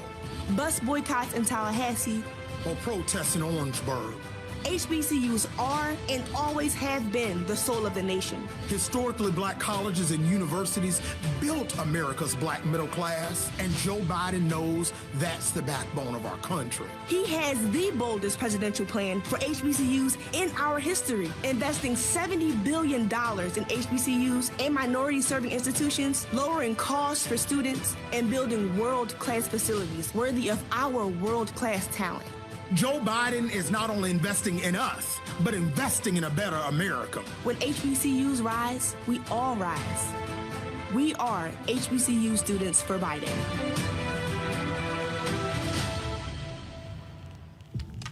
bus boycotts in Tallahassee, or protests in Orangeburg, HBCUs are and always have been the soul of the nation. Historically Black colleges and universities built America's Black middle class, and Joe Biden knows that's the backbone of our country. He has the boldest presidential plan for HBCUs in our history, investing $70 billion in HBCUs and minority-serving institutions, lowering costs for students, and building world-class facilities worthy of our world-class talent. Joe Biden is not only investing in us, but investing in a better America. When HBCUs rise, we all rise. We are HBCU students for Biden.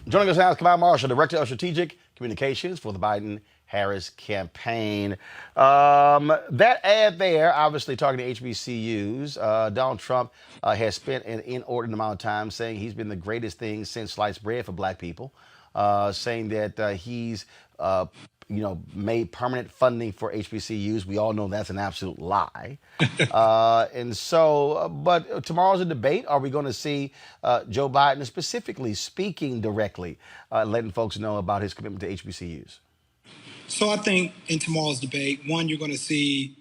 Joining us now is Kamau Marshall, Director of Strategic Communications for the Biden-Harris campaign. That ad there, obviously targeting HBCUs. Donald Trump has spent an inordinate amount of time saying he's been the greatest thing since sliced bread for Black people, saying that he's made permanent funding for HBCUs. We all know that's an absolute lie. But tomorrow's a debate. Are we going to see Joe Biden specifically speaking directly, letting folks know about his commitment to HBCUs? So I think in tomorrow's debate, one, you're going to see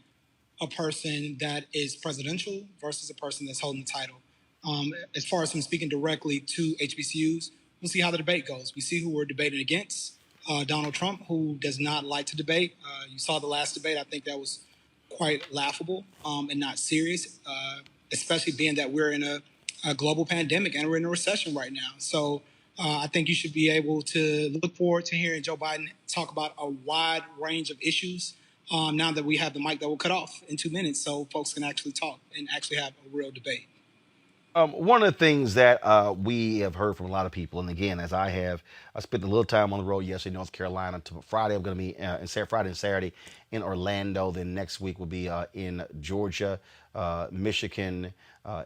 a person that is presidential versus a person that's holding the title. As far as him speaking directly to HBCUs, we'll see how the debate goes. We see who we're debating against. Donald Trump, who does not like to debate. You saw the last debate. I think that was quite laughable and not serious, especially being that we're in a global pandemic and we're in a recession right now. So I think you should be able to look forward to hearing Joe Biden talk about a wide range of issues now that we have the mic that will cut off in 2 minutes so folks can actually talk and actually have a real debate. One of the things that we have heard from a lot of people, and again, as I spent a little time on the road yesterday in North Carolina. Friday, I'm going to be Friday and Saturday in Orlando. Then next week will be in Georgia, Michigan,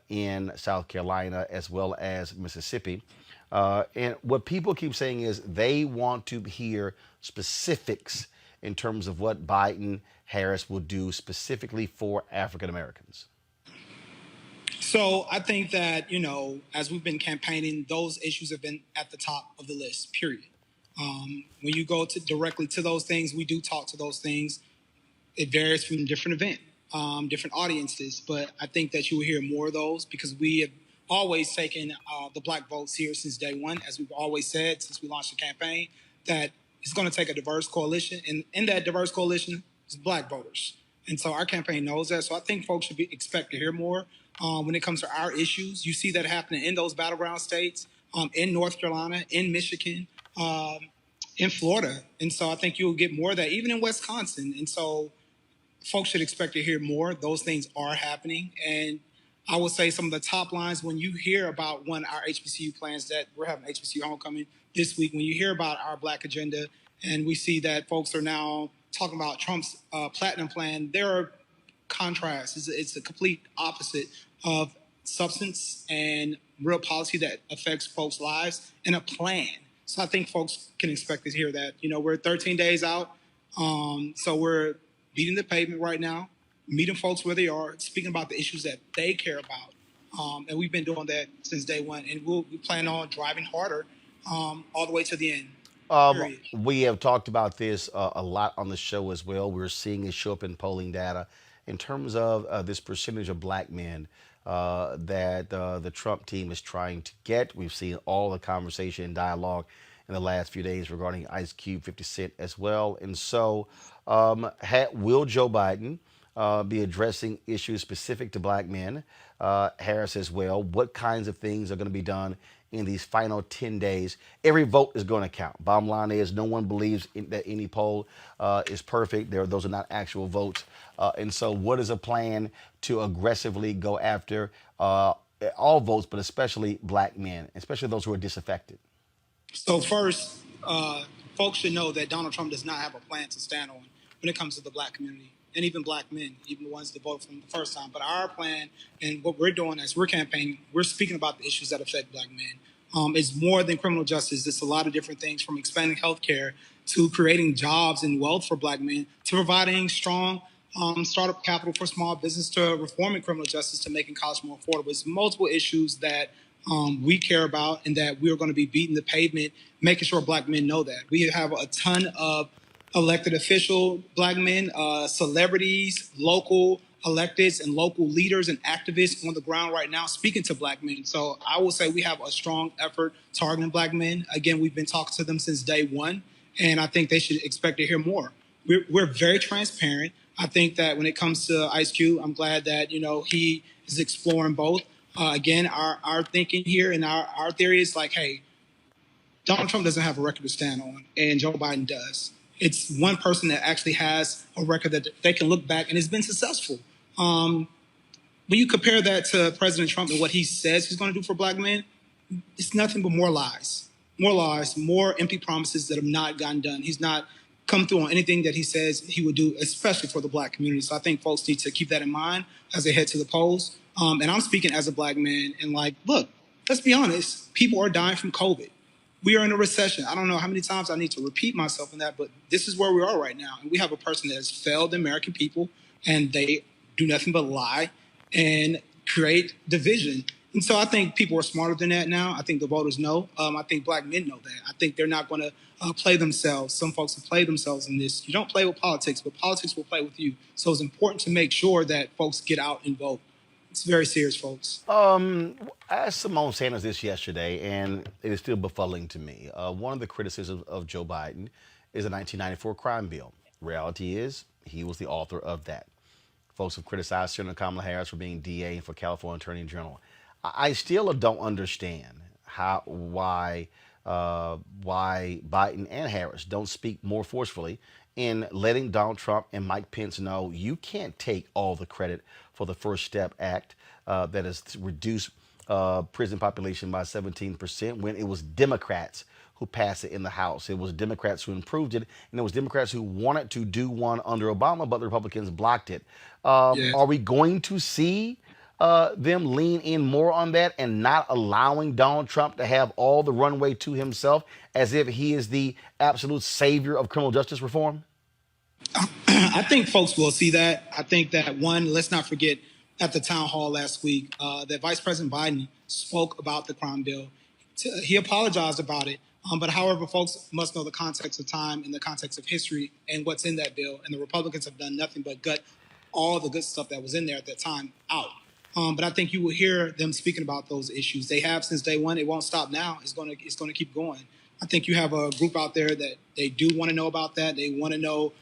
in South Carolina, as well as Mississippi. And what people keep saying is they want to hear specifics in terms of what Biden-Harris will do specifically for African Americans. So I think that, as we've been campaigning, those issues have been at the top of the list, period. When you go directly to those things, we do talk to those things. It varies from different different audiences, but I think that you will hear more of those because we have always taken the Black vote serious since day one, as we've always said since we launched the campaign, that it's going to take a diverse coalition, and in that diverse coalition is Black voters. And so our campaign knows that. So I think folks should expect to hear more when it comes to our issues. You see that happening in those battleground states, in North Carolina, in Michigan, in Florida. And so I think you'll get more of that, even in Wisconsin. And so folks should expect to hear more. Those things are happening. And I would say some of the top lines when you hear about our HBCU plans that we're having HBCU homecoming this week, when you hear about our Black agenda and we see that folks are now talking about Trump's platinum plan, there are contrasts. It's a complete opposite of substance and real policy that affects folks' lives and a plan. So I think folks can expect to hear that. We're 13 days out. So we're beating the pavement right now, meeting folks where they are, speaking about the issues that they care about. And we've been doing that since day one. And we plan on driving harder all the way to the end. We have talked about this a lot on the show as well. We're seeing it show up in polling data in terms of this percentage of black men that the Trump team is trying to get. We've seen all the conversation and dialogue in the last few days regarding Ice Cube, 50 Cent as well. And so will Joe Biden be addressing issues specific to black men? Harris as well. What kinds of things are going to be done in these final 10 days? Every vote is going to count. Bottom line is no one believes that any poll is perfect. Those are not actual votes. And so what is a plan to aggressively go after all votes, but especially black men, especially those who are disaffected? So first, folks should know that Donald Trump does not have a plan to stand on when it comes to the black community and even black men, even the ones that voted from the first time. But our plan and what we're doing as we're campaigning, we're speaking about the issues that affect black men. It's more than criminal justice. It's a lot of different things, from expanding healthcare to creating jobs and wealth for black men to providing strong startup capital for small business to reforming criminal justice to making college more affordable. It's multiple issues that we care about and that we're going to be beating the pavement, making sure black men know that. We have a ton of elected official black men, celebrities, local electeds and local leaders and activists on the ground right now speaking to black men. So I will say we have a strong effort targeting black men. Again, we've been talking to them since day one, and I think they should expect to hear more. We're very transparent. I think that when it comes to Ice Cube, I'm glad that, he is exploring both. Again, our thinking here and our theory is like, hey, Donald Trump doesn't have a record to stand on, and Joe Biden does. It's one person that actually has a record that they can look back and has been successful. When you compare that to President Trump and what he says he's going to do for black men, it's nothing but more lies, more empty promises that have not gotten done. He's not come through on anything that he says he would do, especially for the black community. So I think folks need to keep that in mind as they head to the polls. And I'm speaking as a black man, and look, let's be honest, people are dying from COVID. We are in a recession. I don't know how many times I need to repeat myself in that, but this is where we are right now. And we have a person that has failed the American people, and they do nothing but lie and create division. And so I think people are smarter than that now. I think the voters know. I think black men know that. I think they're not going to play themselves. Some folks have played themselves in this. You don't play with politics, but politics will play with you. So it's important to make sure that folks get out and vote. It's very serious, folks. I asked Simone Sanders this yesterday, and it is still befuddling to me. One of the criticisms of Joe Biden is the 1994 crime bill. Reality is, he was the author of that. Folks have criticized Senator Kamala Harris for being DA and for California Attorney General. I still don't understand why Biden and Harris don't speak more forcefully in letting Donald Trump and Mike Pence know you can't take all the credit for the First Step Act that has reduced prison population by 17% when it was Democrats who passed it in the House. It was Democrats who improved it, and it was Democrats who wanted to do one under Obama, but the Republicans blocked it. Are we going to see them lean in more on that and not allowing Donald Trump to have all the runway to himself as if he is the absolute savior of criminal justice reform? I think folks will see that. I think that, one, let's not forget at the town hall last week that Vice President Biden spoke about the crime bill. He apologized about it. But however, folks must know the context of time and the context of history and what's in that bill. And the Republicans have done nothing but gut all the good stuff that was in there at that time out. But I think you will hear them speaking about those issues. They have since day one. It won't stop now. It's going to keep going. I think you have a group out there that they do want to know about that. They want to know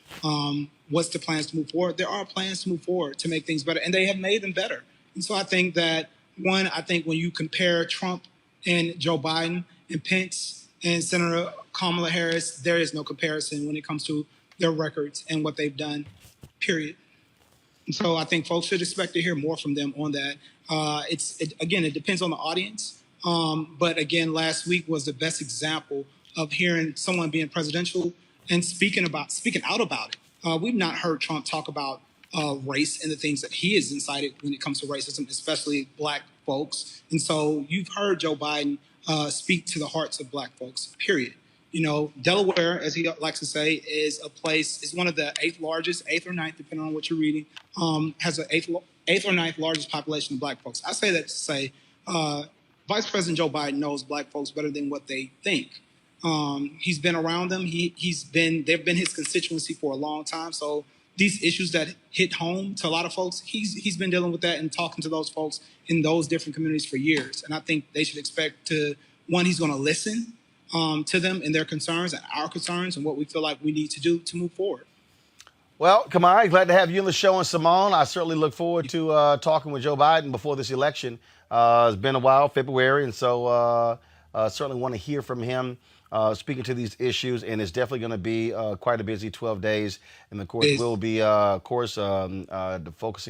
what's the plans to move forward. There are plans to move forward to make things better, and they have made them better. And so I think that, one, I think when you compare Trump and Joe Biden and Pence and Senator Kamala Harris, there is no comparison when it comes to their records and what they've done, period. And so I think folks should expect to hear more from them on that. Again, it depends on the audience. But again, last week was the best example of hearing someone being presidential and speaking out about it. We've not heard Trump talk about race and the things that he has incited when it comes to racism, especially black folks. And so you've heard Joe Biden speak to the hearts of black folks, period. You know, Delaware, as he likes to say, is one of the eighth or ninth, depending on what you're reading, has an eighth or ninth largest population of black folks. I say that to say Vice President Joe Biden knows black folks better than what they think. He's been around them. They've been his constituency for a long time. So these issues that hit home to a lot of folks, he's been dealing with that and talking to those folks in those different communities for years. And I think they should expect he's going to listen to them and their concerns and our concerns and what we feel like we need to do to move forward. Well, Kamai, glad to have you on the show, and Simone. I certainly look forward to talking with Joe Biden before this election. It's been a while, February, and so certainly want to hear from him speaking to these issues, and it's definitely going to be quite a busy 12 days. And of course, we'll be, focusing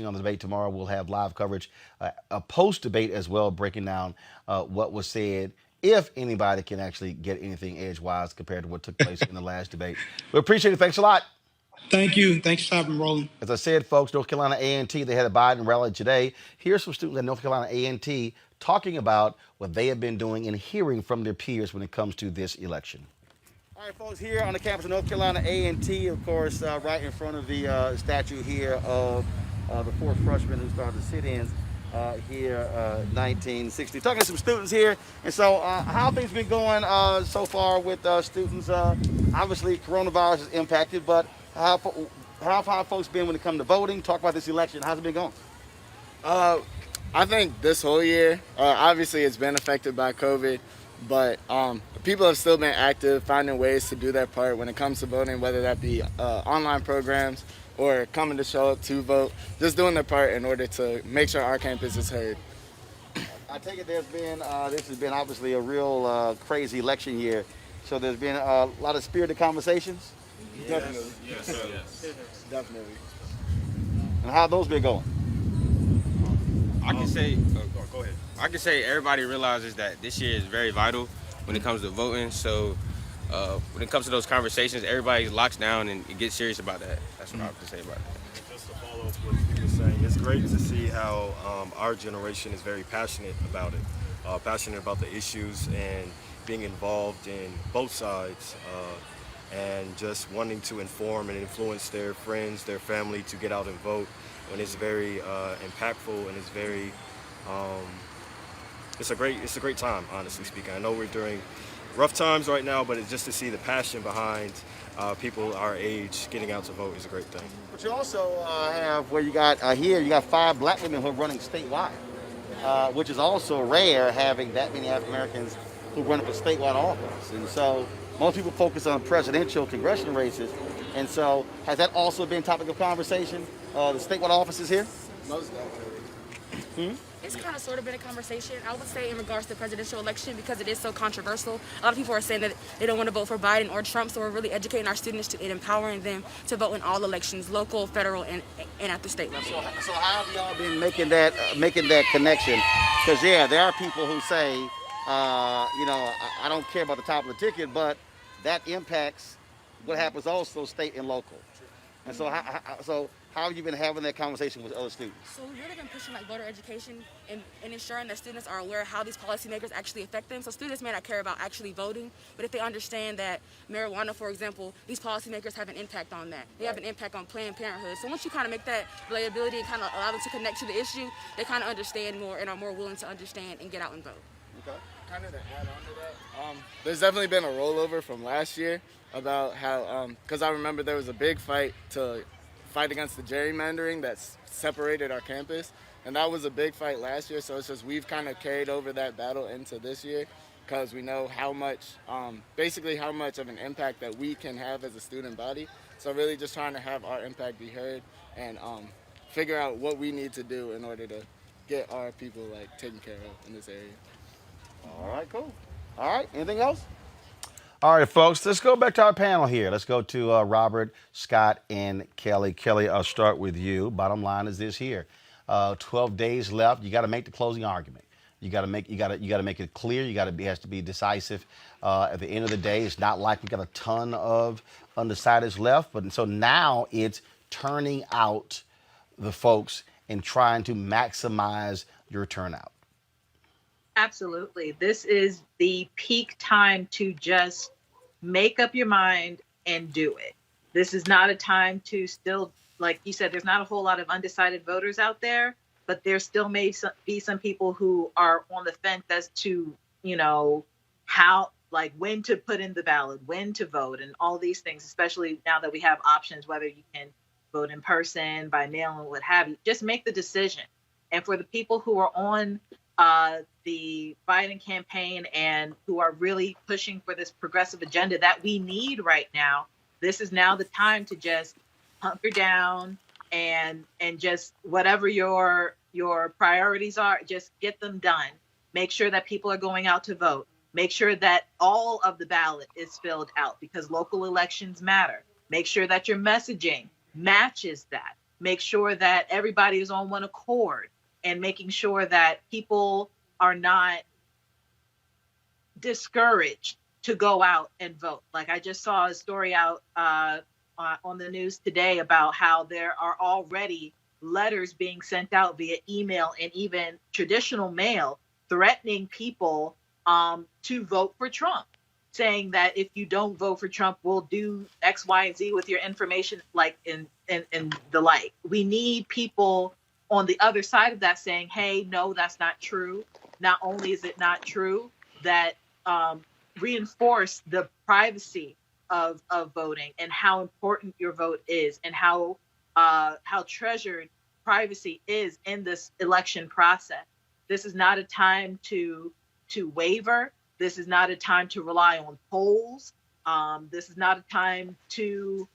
on the debate tomorrow. We'll have live coverage, a post-debate as well, breaking down what was said, if anybody can actually get anything edgewise compared to what took place in the last debate. We appreciate it. Thanks a lot. Thank you. Thanks for having me, Roland. As I said, folks, North Carolina A&T, they had a Biden rally today. Here's some students at North Carolina A&T talking about what they have been doing and hearing from their peers when it comes to this election. All right, folks, here on the campus of North Carolina A&T, of course, right in front of the statue here of the fourth freshman who started the sit-ins here 1960. Talking to some students here. And so how things been going so far with students? Obviously, coronavirus has impacted, but how have folks been when it comes to voting? Talk about this election. How's it been going? I think this whole year, obviously it's been affected by COVID, but people have still been active, finding ways to do their part when it comes to voting, whether that be online programs or coming to show up to vote, just doing their part in order to make sure our campus is heard. I take it this has been obviously a real crazy election year, so there's been a lot of spirited conversations? Yes. Definitely. Yes. Definitely. And how have those been going? I can say, go ahead. I can say everybody realizes that this year is very vital when it comes to voting. So when it comes to those conversations, everybody locks down and gets serious about that. That's what I have to say about it. Just to follow up what you were saying, it's great to see how our generation is very passionate about it, passionate about the issues and being involved in both sides, and just wanting to inform and influence their friends, their family to get out and vote. And it's very impactful, and it's very it's a great time, honestly speaking. I know we're during rough times right now, but it's just to see the passion behind people our age getting out to vote is a great thing. But you also have where you got here, you got 5 black women who are running statewide, which is also rare, having that many African Americans who run for statewide office. And so most people focus on presidential, congressional races. And so has that also been topic of conversation, the statewide offices here? Most definitely. It's kind of sort of been a conversation, I would say, in regards to the presidential election, because it is so controversial. A lot of people are saying that they don't want to vote for Biden or Trump, so we're really educating our students and empowering them to vote in all elections, local, federal, and at the state level. So how have y'all been making that connection? Because, yeah, there are people who say, I don't care about the top of the ticket, but that impacts what happens also state and local. And so how have you been having that conversation with other students? So we've really been pushing voter education and ensuring that students are aware of how these policymakers actually affect them. So students may not care about actually voting, but if they understand that marijuana, for example, these policymakers have an impact on that. They have an impact on Planned Parenthood. So once you kind of make that relatability and kind of allow them to connect to the issue, they kind of understand more and are more willing to understand and get out and vote. Okay. Kind of to add on to that, there's definitely been a rollover from last year about how, because I remember there was a big fight against the gerrymandering that separated our campus, and that was a big fight last year. So it's just we've kind of carried over that battle into this year, because we know how much of an impact that we can have as a student body. So really just trying to have our impact be heard and figure out what we need to do in order to get our people taken care of in this area. All right, cool. All right, anything else? All right, folks, let's go back to our panel here. Let's go to Robert, Scott, and Kelly. Kelly, I'll start with you. Bottom line is this here. 12 days left. You got to make the closing argument. You got to make it clear. Has to be decisive. At the end of the day, it's not like we got a ton of undecideds left, but so now it's turning out the folks and trying to maximize your turnout. Absolutely. This is the peak time to just make up your mind and do it. This is not a time to still, like you said, there's not a whole lot of undecided voters out there, but there still may be some people who are on the fence as to, how, like when to put in the ballot, when to vote, and all these things, especially now that we have options, whether you can vote in person, by mail, and what have you. Just make the decision. And for the people who are on the Biden campaign and who are really pushing for this progressive agenda that we need right now, this is now the time to just hunker down and just whatever your priorities are, just get them done. Make sure that people are going out to vote. Make sure that all of the ballot is filled out because local elections matter. Make sure that your messaging matches that. Make sure that everybody is on one accord. And making sure that people are not discouraged to go out and vote. Like I just saw a story out on the news today about how there are already letters being sent out via email and even traditional mail threatening people to vote for Trump, saying that if you don't vote for Trump, we'll do X, Y, and Z with your information, like in the like. We need people on the other side of that saying, hey, no, that's not true. Not only is it not true, that reinforce the privacy of voting and how important your vote is and how treasured privacy is in this election process. This is not a time to waver. This is not a time to rely on polls. This is not a time to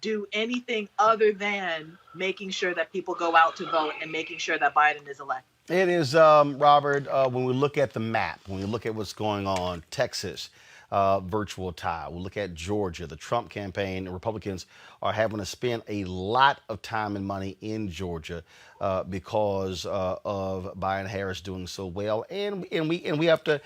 do anything other than making sure that people go out to vote and making sure that Biden is elected. It is, Robert, when we look at the map, when we look at what's going on, Texas, virtual tie. We look at Georgia, the Trump campaign, the Republicans are having to spend a lot of time and money in Georgia because of Biden Harris doing so well. And we have to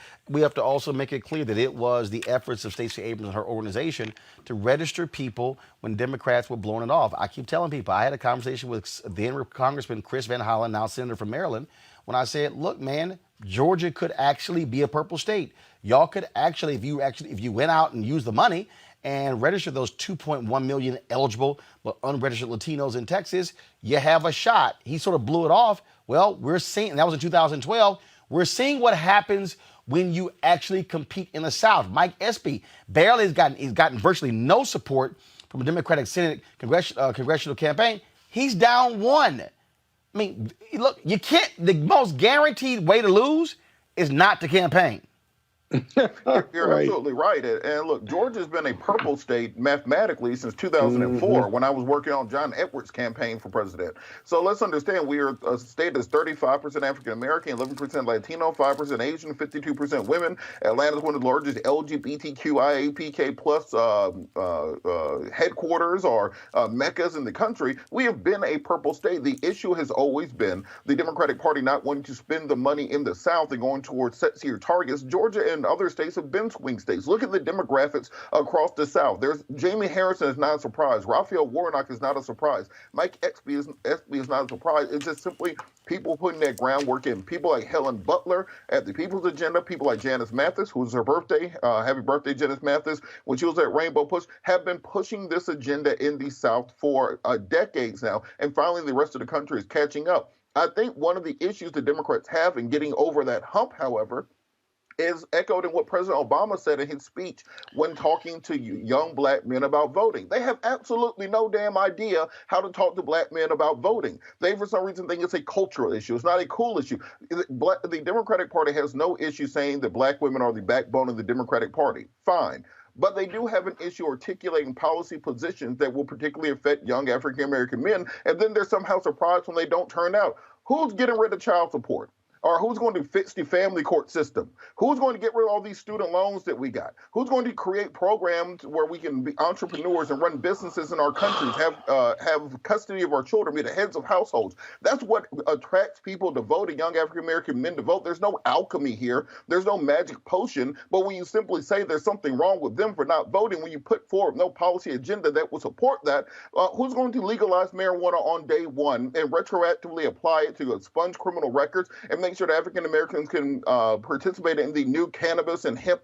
also make it clear that it was the efforts of Stacey Abrams and her organization to register people when Democrats were blowing it off. I keep telling people, I had a conversation with then Congressman Chris Van Hollen, now Senator from Maryland, when I said, look, man, Georgia could actually be a purple state. Y'all could actually, if you went out and used the money and registered those 2.1 million eligible but unregistered Latinos in Texas, you have a shot. He sort of blew it off. Well, we're seeing, and that was in 2012, we're seeing what happens when you actually compete in the South. Mike Espy barely has gotten virtually no support from a Democratic Senate congressional campaign. He's down one. I mean, look, you can't, the most guaranteed way to lose is not to campaign. You're absolutely right. And look, Georgia's been a purple state mathematically since 2004 when I was working on John Edwards' campaign for president. So let's understand, we are a state that's 35% African-American, 11% Latino, 5% Asian, 52% women. Atlanta is one of the largest LGBTQIAPK plus headquarters or meccas in the country. We have been a purple state. The issue has always been the Democratic Party not wanting to spend the money in the South and going towards set-tier targets. Georgia and other states have been swing states. Look at the demographics across the South. There's Jamie Harrison is not a surprise. Raphael Warnock is not a surprise. Mike Espy is not a surprise. It's just simply people putting that groundwork in. People like Helen Butler at the People's Agenda, people like Janice Mathis, who's her birthday, happy birthday, Janice Mathis, when she was at Rainbow Push, have been pushing this agenda in the South for decades now. And finally, the rest of the country is catching up. I think one of the issues the Democrats have in getting over that hump, however, is echoed in what President Obama said in his speech when talking to young black men about voting. They have absolutely no damn idea how to talk to black men about voting. They, for some reason, think it's a cultural issue. It's not a cool issue. The Democratic Party has no issue saying that black women are the backbone of the Democratic Party. Fine. But they do have an issue articulating policy positions that will particularly affect young African-American men, and then they're somehow surprised when they don't turn out. Who's getting rid of child support? Or who's going to fix the family court system? Who's going to get rid of all these student loans that we got? Who's going to create programs where we can be entrepreneurs and run businesses in our countries, have custody of our children, be the heads of households? That's what attracts people to vote, and young African American men to vote. There's no alchemy here. There's no magic potion. But when you simply say there's something wrong with them for not voting, when you put forward no policy agenda that will support that, who's going to legalize marijuana on day one and retroactively apply it to expunge criminal records and make sure that African Americans can participate in the new cannabis and hemp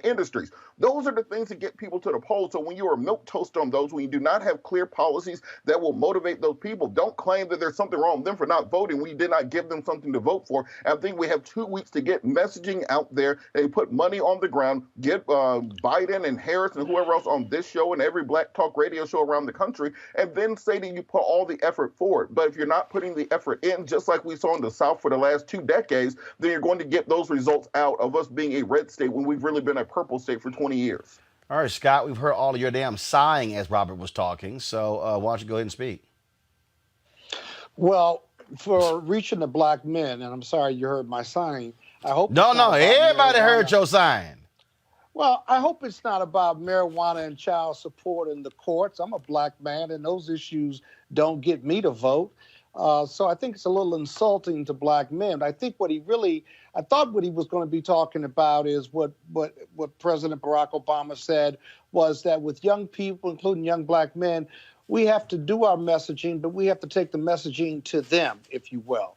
industries? Those are the things that get people to the polls. So when you are milquetoast on those, when you do not have clear policies that will motivate those people, don't claim that there's something wrong with them for not voting when you did not give them something to vote for. And I think we have 2 weeks to get messaging out there and put money on the ground, get Biden and Harris and whoever else on this show and every Black Talk radio show around the country, and then say that you put all the effort forward. But if you're not putting the effort in, just like we saw in the South for the last 2 decades, then you're going to get those results out of us being a red state when we've really been a purple state for 20 years. All right, Scott, we've heard all of your damn sighing as Robert was talking, so why don't you go ahead and speak? Well, for reaching the black men, and I'm sorry you heard my sign, I hope... No, everybody heard your sign. Well, I hope it's not about marijuana and child support in the courts. I'm a black man, and those issues don't get me to vote. So I think it's a little insulting to black men. I think I thought what he was going to be talking about is what President Barack Obama said, was that with young people, including young black men, we have to do our messaging, but we have to take the messaging to them, if you will,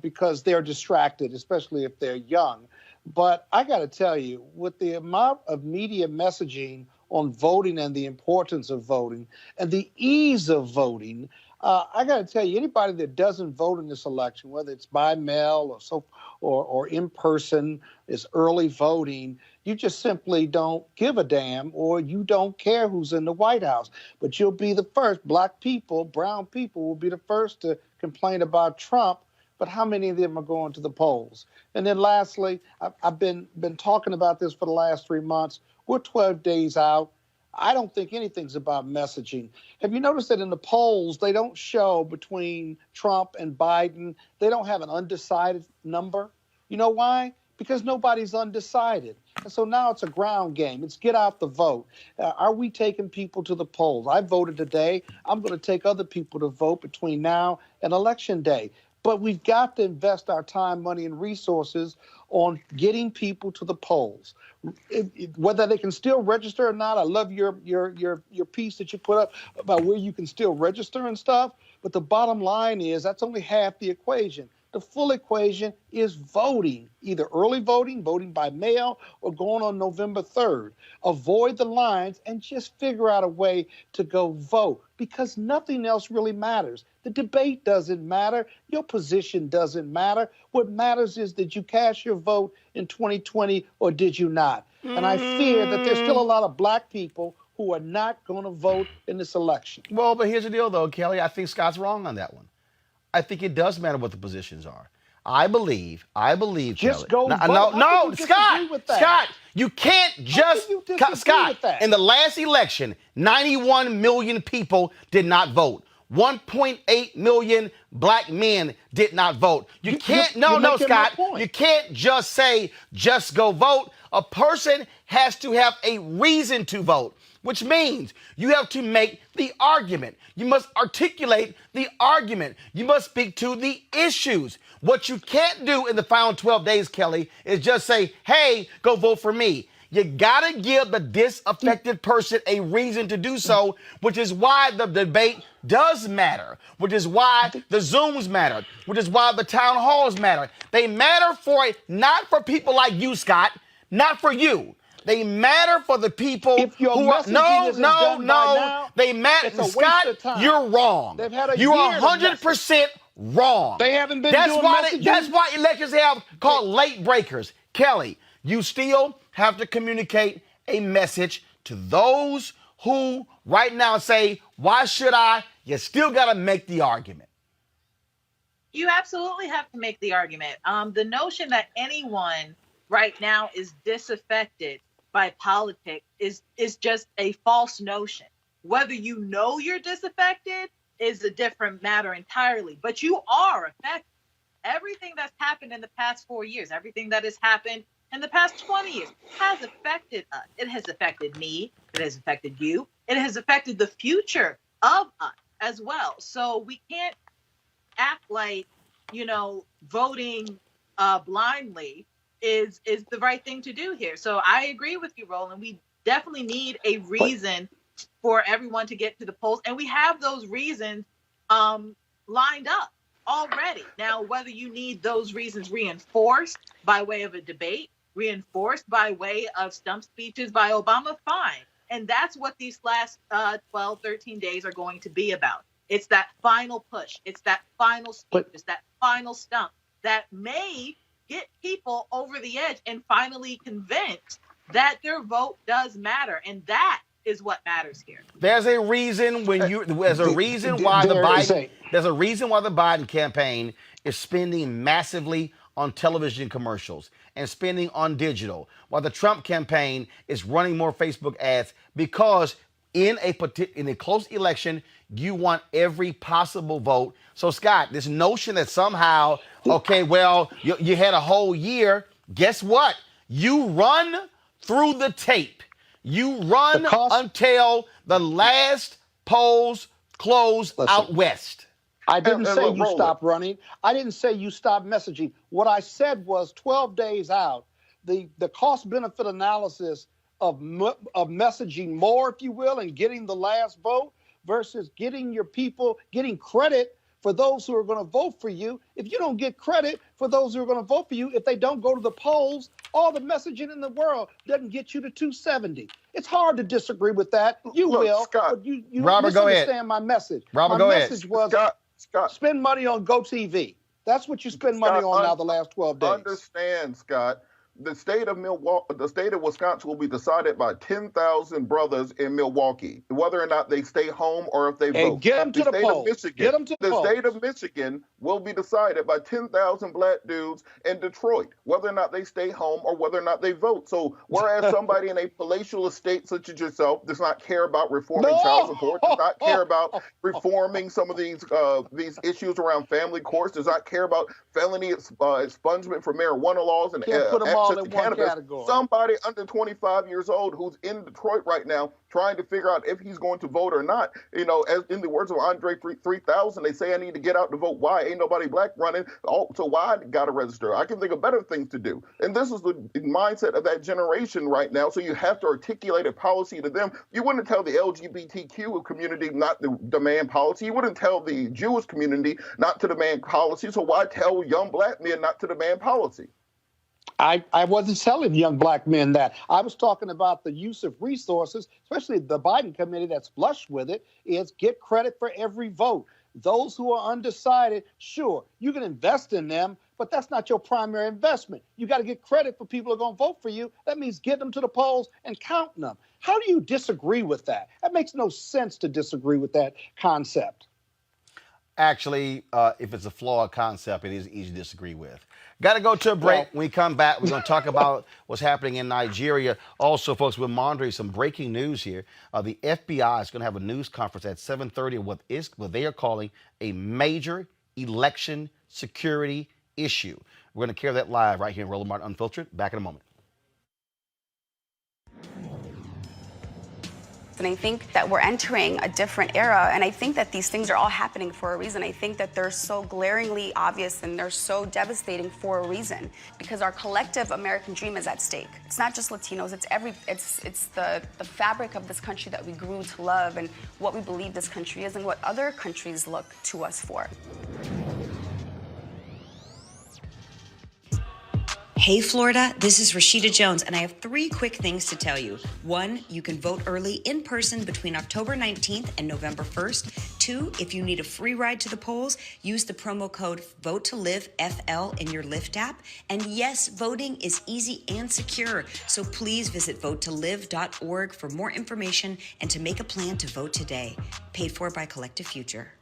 because they're distracted, especially if they're young. But I got to tell you, with the amount of media messaging on voting and the importance of voting and the ease of voting, I got to tell you, anybody that doesn't vote in this election, whether it's by mail or in person, is early voting, you just simply don't give a damn, or you don't care who's in the White House. But you'll be the first. Black people, brown people will be the first to complain about Trump. But how many of them are going to the polls? And then lastly, I've been talking about this for the last 3 months. We're 12 days out. I don't think anything's about messaging. Have you noticed that in the polls, they don't show between Trump and Biden, they don't have an undecided number? You know why? Because nobody's undecided. And so now it's a ground game. It's get out the vote. Are we taking people to the polls? I voted today. I'm going to take other people to vote between now and Election Day. But we've got to invest our time, money, and resources on getting people to the polls. Whether they can still register or not, I love your piece that you put up about where you can still register and stuff. But the bottom line is that's only half the equation. The full equation is voting, either early voting, voting by mail, or going on November 3rd. Avoid the lines and just figure out a way to go vote, because nothing else really matters. The debate doesn't matter. Your position doesn't matter. What matters is, did you cast your vote in 2020 or did you not? And I fear that there's still a lot of black people who are not going to vote in this election. Well, but here's the deal, though, Kelly. I think Scott's wrong on that one. I think it does matter what the positions are. I believe, just Kelly. Go vote. No, Scott, you can't just, Scott, in the last election, 91 million people did not vote. 1.8 million black men did not vote. You can't, Scott, you can't just say, just go vote. A person has to have a reason to vote, which means you have to make the argument. You must articulate the argument. You must speak to the issues. What you can't do in the final 12 days, Kelly, is just say, hey, go vote for me. You got to give the disaffected person a reason to do so, which is why the debate does matter, which is why the Zooms matter, which is why the town halls matter. They matter not for people like you, Scott, not for you. They matter for the people who are, they matter. Scott, you're wrong. You are 100% wrong. They haven't been that's doing why messaging. That's why elections have called late breakers. Kelly, you still have to communicate a message to those who right now say, why should I? You still got to make the argument. You absolutely have to make the argument. The notion that anyone right now is disaffected by politics is just a false notion. Whether you know you're disaffected is a different matter entirely, but you are affected. Everything that's happened in the past 4 years, everything that has happened in the past 20 years has affected us. It has affected me. It has affected you. It has affected the future of us as well. So we can't act like, voting blindly is the right thing to do here. So I agree with you, Roland. We definitely need a reason for everyone to get to the polls, and we have those reasons lined up already. Now, whether you need those reasons reinforced by way of a debate, reinforced by way of stump speeches by Obama, fine. And that's what these last 12, 13 days are going to be about. It's that final push. It's that final speech. It's that final stump that may get people over the edge and finally convince that their vote does matter. And that is what matters here. There's a reason there's a reason why the Biden campaign is spending massively on television commercials and spending on digital, while the Trump campaign is running more Facebook ads, because in a close election, you want every possible vote. So, Scott, this notion that somehow, okay, well, you had a whole year. Guess what? You run through the tape. You run until the last polls close out west. I didn't say you stopped running. I didn't say you stopped messaging. What I said was 12 days out, the cost-benefit analysis of messaging more, if you will, and getting the last vote versus getting your people, getting credit for those who are going to vote for you. If you don't get credit for those who are going to vote for you, if they don't go to the polls, all the messaging in the world doesn't get you to 270. It's hard to disagree with that. You will, Scott, but you Robert, go ahead. misunderstand my message. Robert, my go message ahead. was Scott, spend money on GoTV. That's what you spend money on now the last 12 days. Understand, Scott. The state of Wisconsin will be decided by 10,000 brothers in Milwaukee, whether or not they stay home or if they vote. Get them to the polls. Get them to the polls. The state of Michigan will be decided by 10,000 black dudes in Detroit, whether or not they stay home or whether or not they vote. So whereas somebody in a palatial estate such as yourself does not care about reforming child support, does not care about reforming some of these issues around family courts, does not care about felony expungement for marijuana laws and access to cannabis, somebody under 25 years old who's in Detroit right now trying to figure out if he's going to vote or not. As in the words of Andre 3000, they say I need to get out to vote. Why? Ain't nobody black running. So why I got to register? I can think of better things to do. And this is the mindset of that generation right now. So you have to articulate a policy to them. You wouldn't tell the LGBTQ community not to demand policy. You wouldn't tell the Jewish community not to demand policy. So why tell young black men not to demand policy? I wasn't telling young black men that. I was talking about the use of resources, especially the Biden committee that's flush with it, is get credit for every vote. Those who are undecided, sure, you can invest in them, but that's not your primary investment. You got to get credit for people who are going to vote for you. That means get them to the polls and counting them. How do you disagree with that? That makes no sense to disagree with that concept. Actually, if it's a flawed concept, it is easy to disagree with. Got to go to a break. When we come back, we're going to talk about what's happening in Nigeria. Also, folks, we're monitoring some breaking news here. The FBI is going to have a news conference at 7:30 on what they are calling a major election security issue. We're going to carry that live right here in Roland Martin Unfiltered. Back in a moment. And I think that we're entering a different era, and I think that these things are all happening for a reason. I think that they're so glaringly obvious and they're so devastating for a reason, because our collective American dream is at stake. It's not just Latinos, it's the fabric of this country that we grew to love and what we believe this country is and what other countries look to us for. Hey Florida, this is Rashida Jones, and I have 3 quick things to tell you. 1, you can vote early in person between October 19th and November 1st. 2, if you need a free ride to the polls, use the promo code VOTE2LIVE-FL in your Lyft app. And yes, voting is easy and secure, so please visit vote2live.org for more information and to make a plan to vote today. Paid for by Collective Future.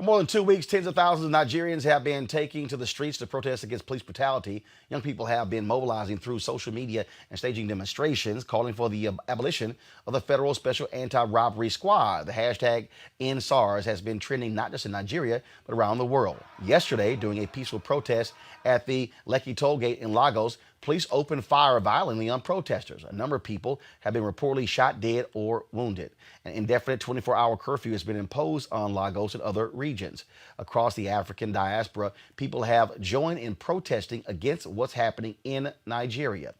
For more than 2 weeks, tens of thousands of Nigerians have been taking to the streets to protest against police brutality. Young people have been mobilizing through social media and staging demonstrations, calling for the abolition of the Federal Special Anti-Robbery Squad. The hashtag #EndSARS has been trending not just in Nigeria, but around the world. Yesterday, during a peaceful protest at the Lekki toll gate in Lagos, police opened fire violently on protesters. A number of people have been reportedly shot dead or wounded. An indefinite 24-hour curfew has been imposed on Lagos and other regions. Across the African diaspora, people have joined in protesting against what's happening in Nigeria.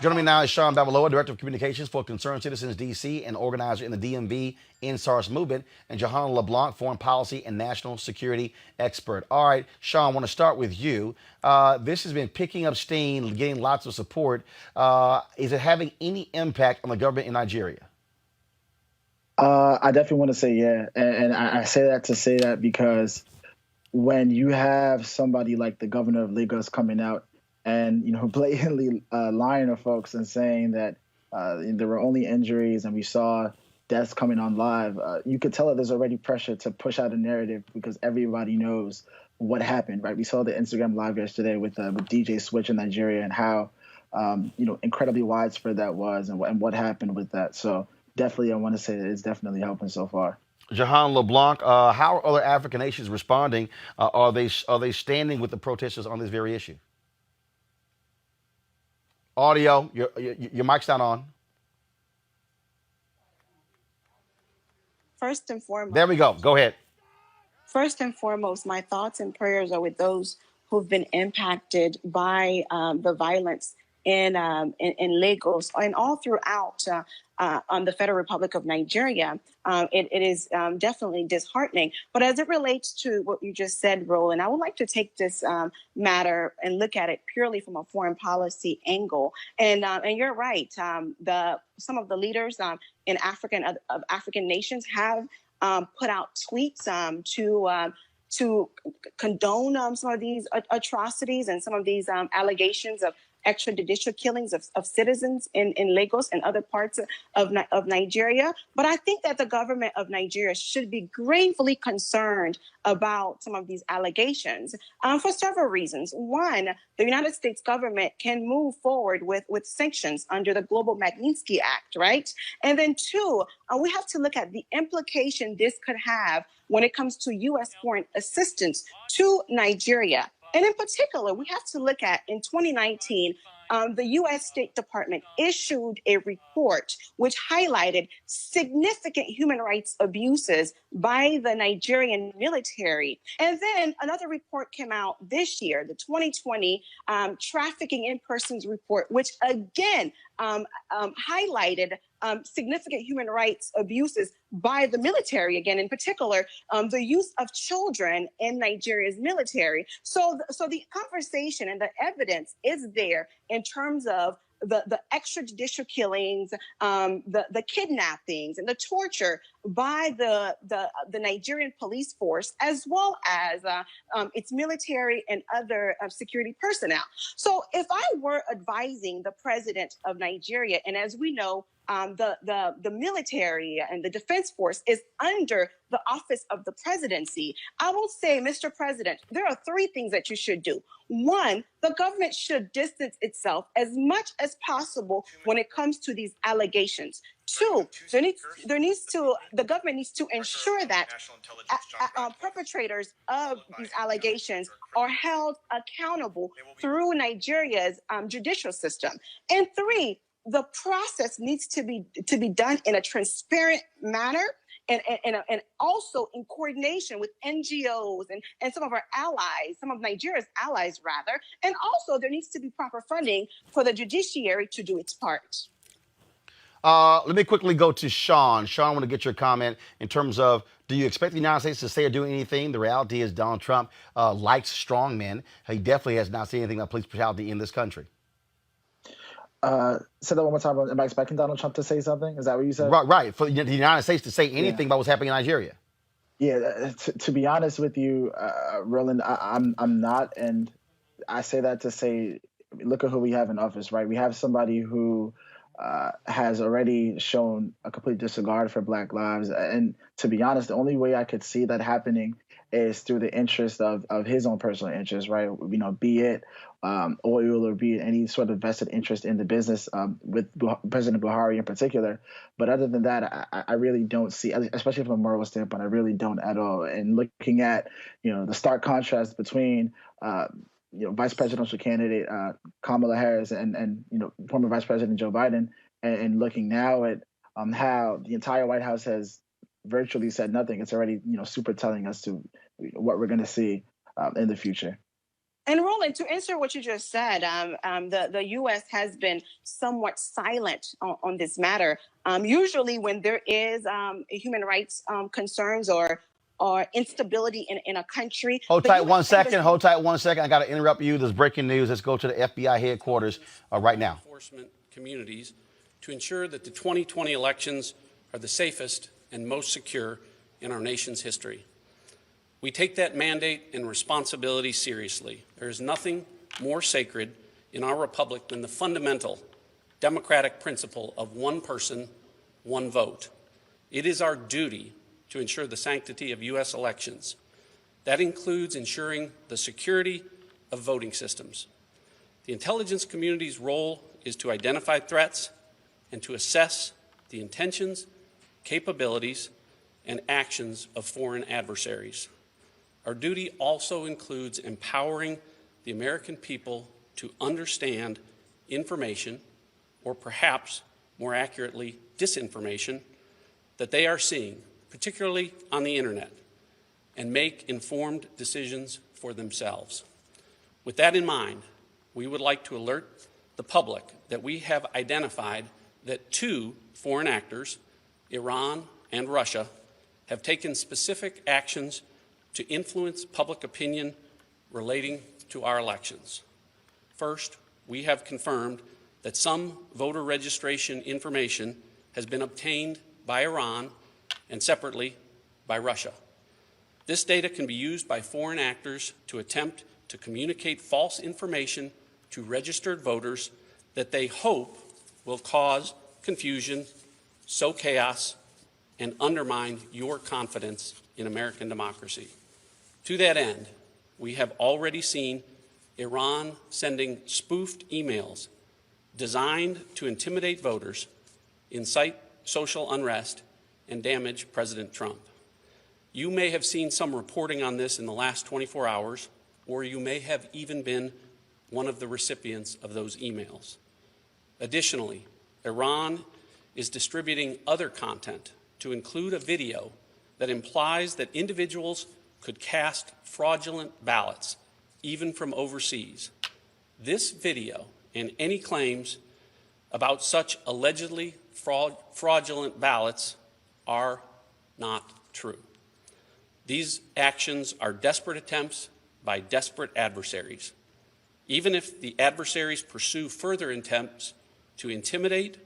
Joining me now is Sean Babaloa, Director of Communications for Concerned Citizens DC and organizer in the DMV #EndSARS movement, and Johanna LeBlanc, Foreign Policy and National Security expert. All right, Sean, I want to start with you. This has been picking up steam, getting lots of support. Is it having any impact on the government in Nigeria? I definitely want to say yeah, and I say that to say that because when you have somebody like the governor of Lagos coming out and blatantly lying to folks and saying that there were only injuries and we saw deaths coming on live, you could tell that there's already pressure to push out a narrative because everybody knows what happened, right? We saw the Instagram live yesterday with DJ Switch in Nigeria and how incredibly widespread that was and what happened with that. So definitely, I want to say that it's definitely helping so far. Johanna LeBlanc, how are other African nations responding? Are they standing with the protesters on this very issue? Audio, your mic's not on. First and foremost. There we go. Go ahead. First and foremost, my thoughts and prayers are with those who've been impacted by the violence in Lagos and all throughout on the Federal Republic of Nigeria. It is definitely disheartening. But as it relates to what you just said, Roland, I would like to take this matter and look at it purely from a foreign policy angle. And you're right. Some of the leaders in African nations have put out tweets to condone some of these atrocities and some of these allegations of extrajudicial killings of citizens in Lagos and other parts of Nigeria. But I think that the government of Nigeria should be gravely concerned about some of these allegations for several reasons. One, the United States government can move forward with sanctions under the Global Magnitsky Act, right? And then two, we have to look at the implication this could have when it comes to U.S. foreign assistance to Nigeria. And in particular, we have to look at in 2019, the U.S. State Department issued a report which highlighted significant human rights abuses by the Nigerian military. And then another report came out this year, the 2020 Trafficking in Persons report, which again highlighted significant human rights abuses by the military, again, in particular, the use of children in Nigeria's military. So the conversation and the evidence is there in terms of the extrajudicial killings, the kidnappings, and the torture by the Nigerian police force, as well as its military and other security personnel. So if I were advising the president of Nigeria, and as we know, the military and the defense force is under the office of the presidency, I will say, Mr. President, there are three things that you should do. One, the government should distance itself as much as possible when it comes to these allegations. Two, the government needs to ensure that perpetrators of these allegations are held accountable through Nigeria's judicial system. And three, the process needs to be done in a transparent manner and also in coordination with NGOs and some of our allies, some of Nigeria's allies rather. And also there needs to be proper funding for the judiciary to do its part. Let me quickly go to Sean. Sean, I want to get your comment in terms of, do you expect the United States to say or do anything? The reality is Donald Trump likes strong men. He definitely has not said anything about police brutality in this country. Say that one more time. Am I expecting Donald Trump to say something? Is that what you said? Right. For the United States to say anything about what's happening in Nigeria. Yeah, to be honest with you, Roland, I'm not, and I say that to say, look at who we have in office, right? We have somebody who has already shown a complete disregard for Black lives, and to be honest, the only way I could see that happening is through the interest of his own personal interest, right? You know, be it oil or be it any sort of vested interest in the business with President Buhari in particular. But other than that, I really don't see, especially from a moral standpoint, I really don't at all. And looking at, you know, the stark contrast between vice presidential candidate Kamala Harris and former Vice President Joe Biden, and looking now at how the entire White House has virtually said nothing. It's already super telling us to what we're going to see in the future. And Roland, to answer what you just said, the U.S. has been somewhat silent on this matter. Usually when there is human rights concerns or instability in a country. Hold tight 1 second. Hold tight 1 second. I got to interrupt you. There's breaking news. Let's go to the FBI headquarters right now. Enforcement communities to ensure that the 2020 elections are the safest and most secure in our nation's history. We take that mandate and responsibility seriously. There is nothing more sacred in our republic than the fundamental democratic principle of one person, one vote. It is our duty to ensure the sanctity of U.S. elections. That includes ensuring the security of voting systems. The intelligence community's role is to identify threats and to assess the intentions, capabilities, and actions of foreign adversaries. Our duty also includes empowering the American people to understand information, or perhaps more accurately, disinformation, that they are seeing, particularly on the internet, and make informed decisions for themselves. With that in mind, we would like to alert the public that we have identified that 2 foreign actors, Iran and Russia, have taken specific actions to influence public opinion relating to our elections. First, we have confirmed that some voter registration information has been obtained by Iran and separately by Russia. This data can be used by foreign actors to attempt to communicate false information to registered voters that they hope will cause confusion, sow chaos, and undermine your confidence in American democracy. To that end, we have already seen Iran sending spoofed emails designed to intimidate voters, incite social unrest, and damage President Trump. You may have seen some reporting on this in the last 24 hours, or you may have even been one of the recipients of those emails. Additionally, Iran is distributing other content to include a video that implies that individuals could cast fraudulent ballots, even from overseas. This video and any claims about such allegedly fraudulent ballots are not true. These actions are desperate attempts by desperate adversaries. Even if the adversaries pursue further attempts to intimidate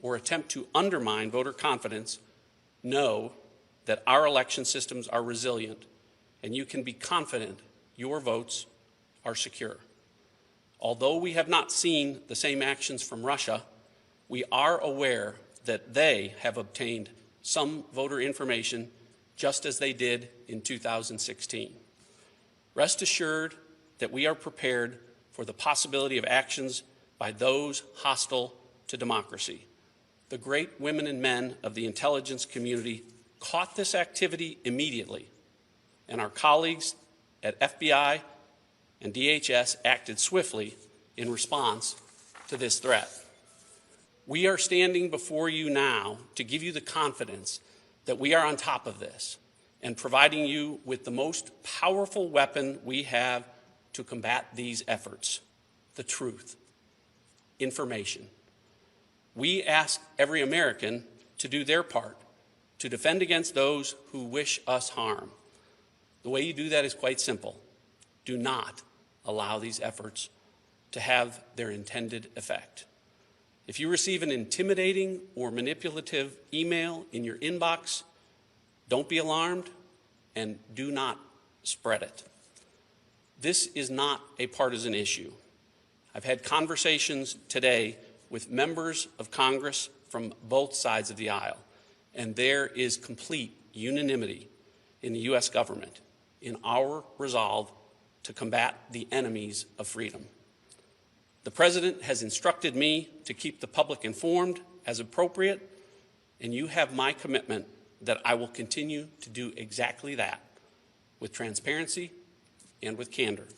or attempt to undermine voter confidence, know that our election systems are resilient, and you can be confident your votes are secure. Although we have not seen the same actions from Russia, we are aware that they have obtained some voter information just as they did in 2016. Rest assured that we are prepared for the possibility of actions by those hostile to democracy. The great women and men of the intelligence community caught this activity immediately, and our colleagues at FBI and DHS acted swiftly in response to this threat. We are standing before you now to give you the confidence that we are on top of this and providing you with the most powerful weapon we have to combat these efforts: the truth, information. We ask every American to do their part to defend against those who wish us harm. The way you do that is quite simple. Do not allow these efforts to have their intended effect. If you receive an intimidating or manipulative email in your inbox, don't be alarmed. and do not spread it. This is not a partisan issue. I've had conversations today with members of Congress from both sides of the aisle, and there is complete unanimity in the U.S. government in our resolve to combat the enemies of freedom. The President has instructed me to keep the public informed as appropriate, and you have my commitment that I will continue to do exactly that with transparency and with candor.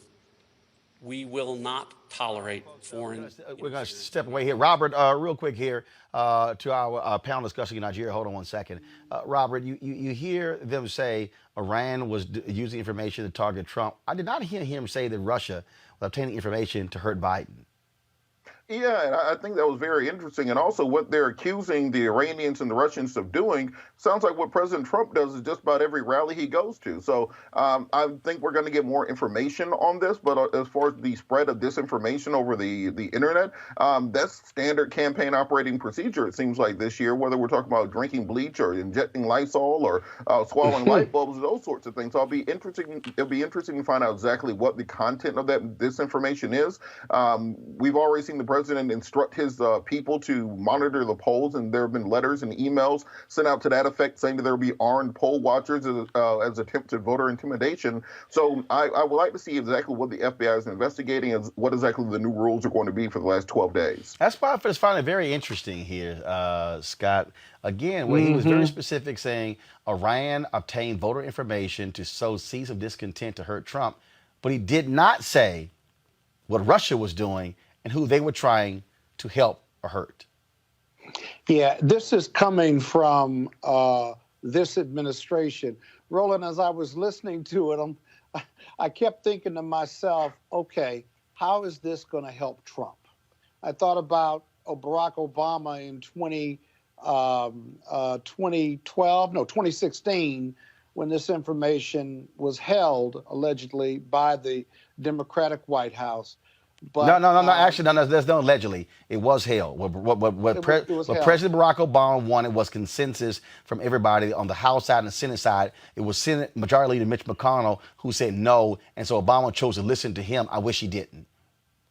We will not tolerate foreign. We're going to step away here. Robert, real quick here to our panel discussion in Nigeria. Hold on one second. Robert, you hear them say Iran was using information to target Trump. I did not hear him say that Russia was obtaining information to hurt Biden. Yeah, and I think that was very interesting. And also what they're accusing the Iranians and the Russians of doing sounds like what President Trump does at just about every rally he goes to. So I think we're going to get more information on this. But as far as the spread of disinformation over the internet, that's standard campaign operating procedure, it seems like this year, whether we're talking about drinking bleach or injecting Lysol or swallowing light bulbs, those sorts of things. So it'll be interesting to find out exactly what the content of that disinformation is. We've already seen the president instruct his people to monitor the polls, and there have been letters and emails sent out to that effect saying that there will be armed poll watchers as attempted voter intimidation. So I would like to see exactly what the FBI is investigating and what exactly the new rules are going to be for the last 12 days. That's why I just find it very interesting here, Scott. Again, where he was very specific saying Iran obtained voter information to sow seeds of discontent to hurt Trump, but he did not say what Russia was doing and who they were trying to help or hurt. Yeah, this is coming from this administration. Roland, as I was listening to it, I kept thinking to myself, okay, how is this going to help Trump? I thought about Barack Obama in 2016, when this information was held allegedly by the Democratic White House. But, no. Actually, no. There's no allegedly. It was held. What President Barack Obama wanted was consensus from everybody on the House side and the Senate side. It was Senate Majority Leader Mitch McConnell who said no, and so Obama chose to listen to him. I wish he didn't.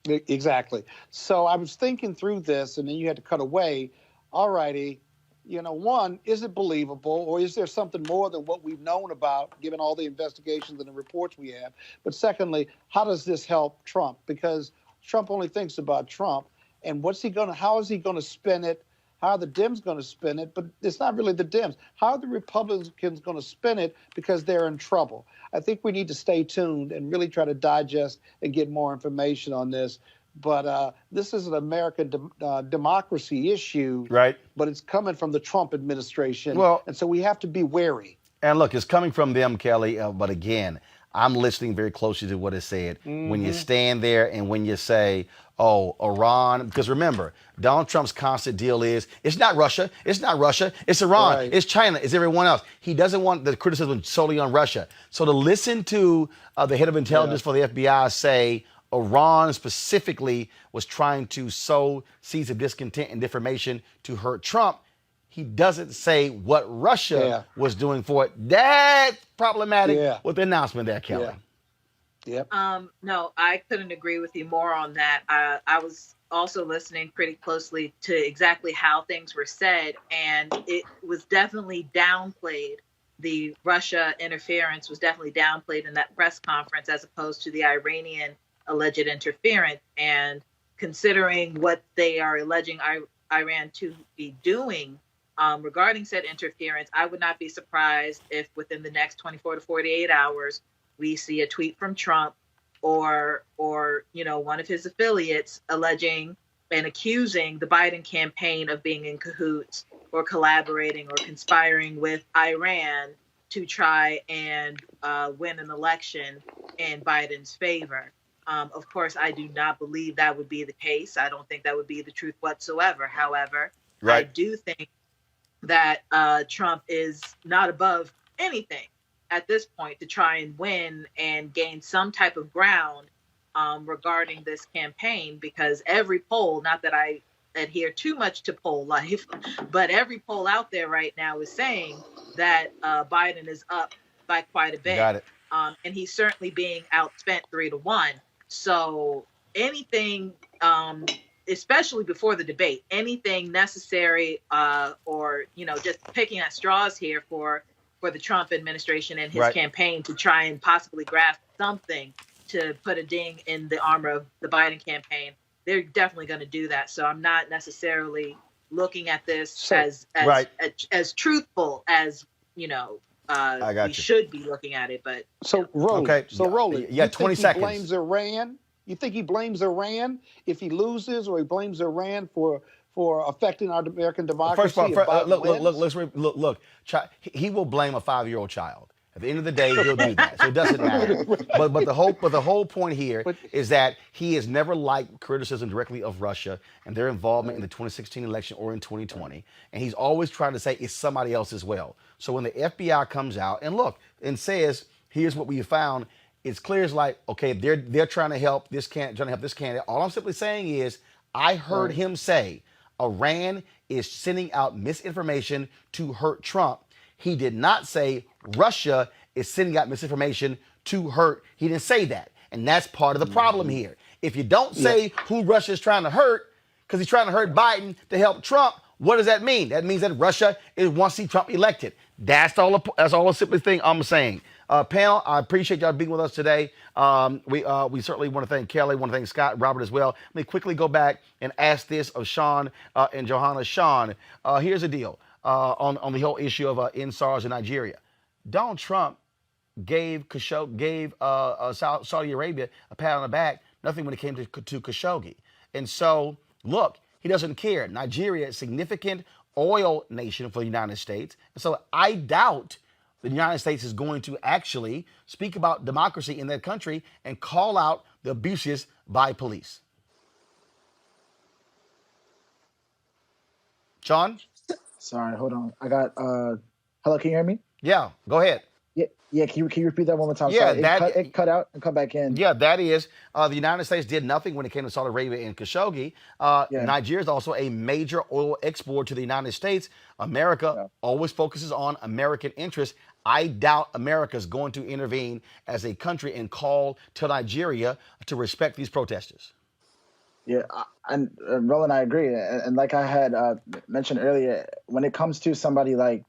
Exactly. So I was thinking through this, and then you had to cut away. All righty. One, is it believable, or is there something more than what we've known about, given all the investigations and the reports we have? But secondly, how does this help Trump? Because Trump only thinks about Trump, and how is he going to spin it? How are the Dems going to spin it? But it's not really the Dems. How are the Republicans going to spin it? Because they're in trouble. I think we need to stay tuned and really try to digest and get more information on this. But this is an American democracy issue, right? But it's coming from the Trump administration, and so we have to be wary. And look, it's coming from them, Kelly. But again, I'm listening very closely to what is said. When you stand there and when you say, oh, Iran, because remember, Donald Trump's constant deal is, it's not Russia, it's Iran, right. It's China, it's everyone else. He doesn't want the criticism solely on Russia. So to listen to the head of intelligence for the FBI say, Iran specifically was trying to sow seeds of discontent and defamation to hurt Trump. He doesn't say what Russia was doing for it. That's problematic with the announcement there, Kelly. Yep. No, I couldn't agree with you more on that. I was also listening pretty closely to exactly how things were said, and it was definitely downplayed. The Russia interference was definitely downplayed in that press conference as opposed to the Iranian alleged interference. And considering what they are alleging Iran to be doing regarding said interference, I would not be surprised if within the next 24 to 48 hours, we see a tweet from Trump or one of his affiliates alleging and accusing the Biden campaign of being in cahoots or collaborating or conspiring with Iran to try and win an election in Biden's favor. Of course, I do not believe that would be the case. I don't think that would be the truth whatsoever. However, I do think that Trump is not above anything at this point to try and win and gain some type of ground regarding this campaign, because every poll, not that I adhere too much to poll life, but every poll out there right now is saying that Biden is up by quite a bit. Got it. And he's certainly being outspent 3-1. So anything, especially before the debate, anything necessary, or just picking at straws here for the Trump administration and his campaign to try and possibly grasp something to put a ding in the armor of the Biden campaign, they're definitely going to do that. So I'm not necessarily looking at this as truthful as we should be looking at it. But so Roland, Roland, you 20 think seconds. He blames Iran? You think he blames Iran if he loses, or he blames Iran for affecting our American democracy? First of all, look. He will blame a 5-year-old child. At the end of the day, he'll do that. So it doesn't matter. But the whole point here is that he has never liked criticism directly of Russia and their involvement in the 2016 election or in 2020. And he's always trying to say it's somebody else as well. So when the FBI comes out and says, here's what we found, it's clear as like, okay, they're trying to help this candidate. All I'm simply saying is, I heard him say Iran is sending out misinformation to hurt Trump. He did not say Russia is sending out misinformation to hurt. He didn't say that. And that's part of the problem here. If you don't say who Russia is trying to hurt, because he's trying to hurt Biden to help Trump, what does that mean? That means that Russia wants to see Trump elected. That's all the simple thing I'm saying. Panel, I appreciate y'all being with us today. We certainly want to thank Kelly, want to thank Scott, Robert as well. Let me quickly go back and ask this of Sean and Johanna. Sean, here's the deal on the whole issue of NSARS in Nigeria. Donald Trump gave Saudi Arabia a pat on the back, nothing when it came to Khashoggi. And so, look, he doesn't care. Nigeria is a significant oil nation for the United States. And so I doubt the United States is going to actually speak about democracy in that country and call out the abuses by police. John? Sorry, hold on. I got, hello, can you hear me? Yeah, go ahead. Yeah. Can you repeat that one more time? Yeah, sorry, it cut out and come back in. Yeah, that is. The United States did nothing when it came to Saudi Arabia and Khashoggi. Nigeria is also a major oil exporter to the United States. America always focuses on American interests. I doubt America is going to intervene as a country and call to Nigeria to respect these protesters. Yeah, and Roland, I agree. And like I had mentioned earlier, when it comes to somebody like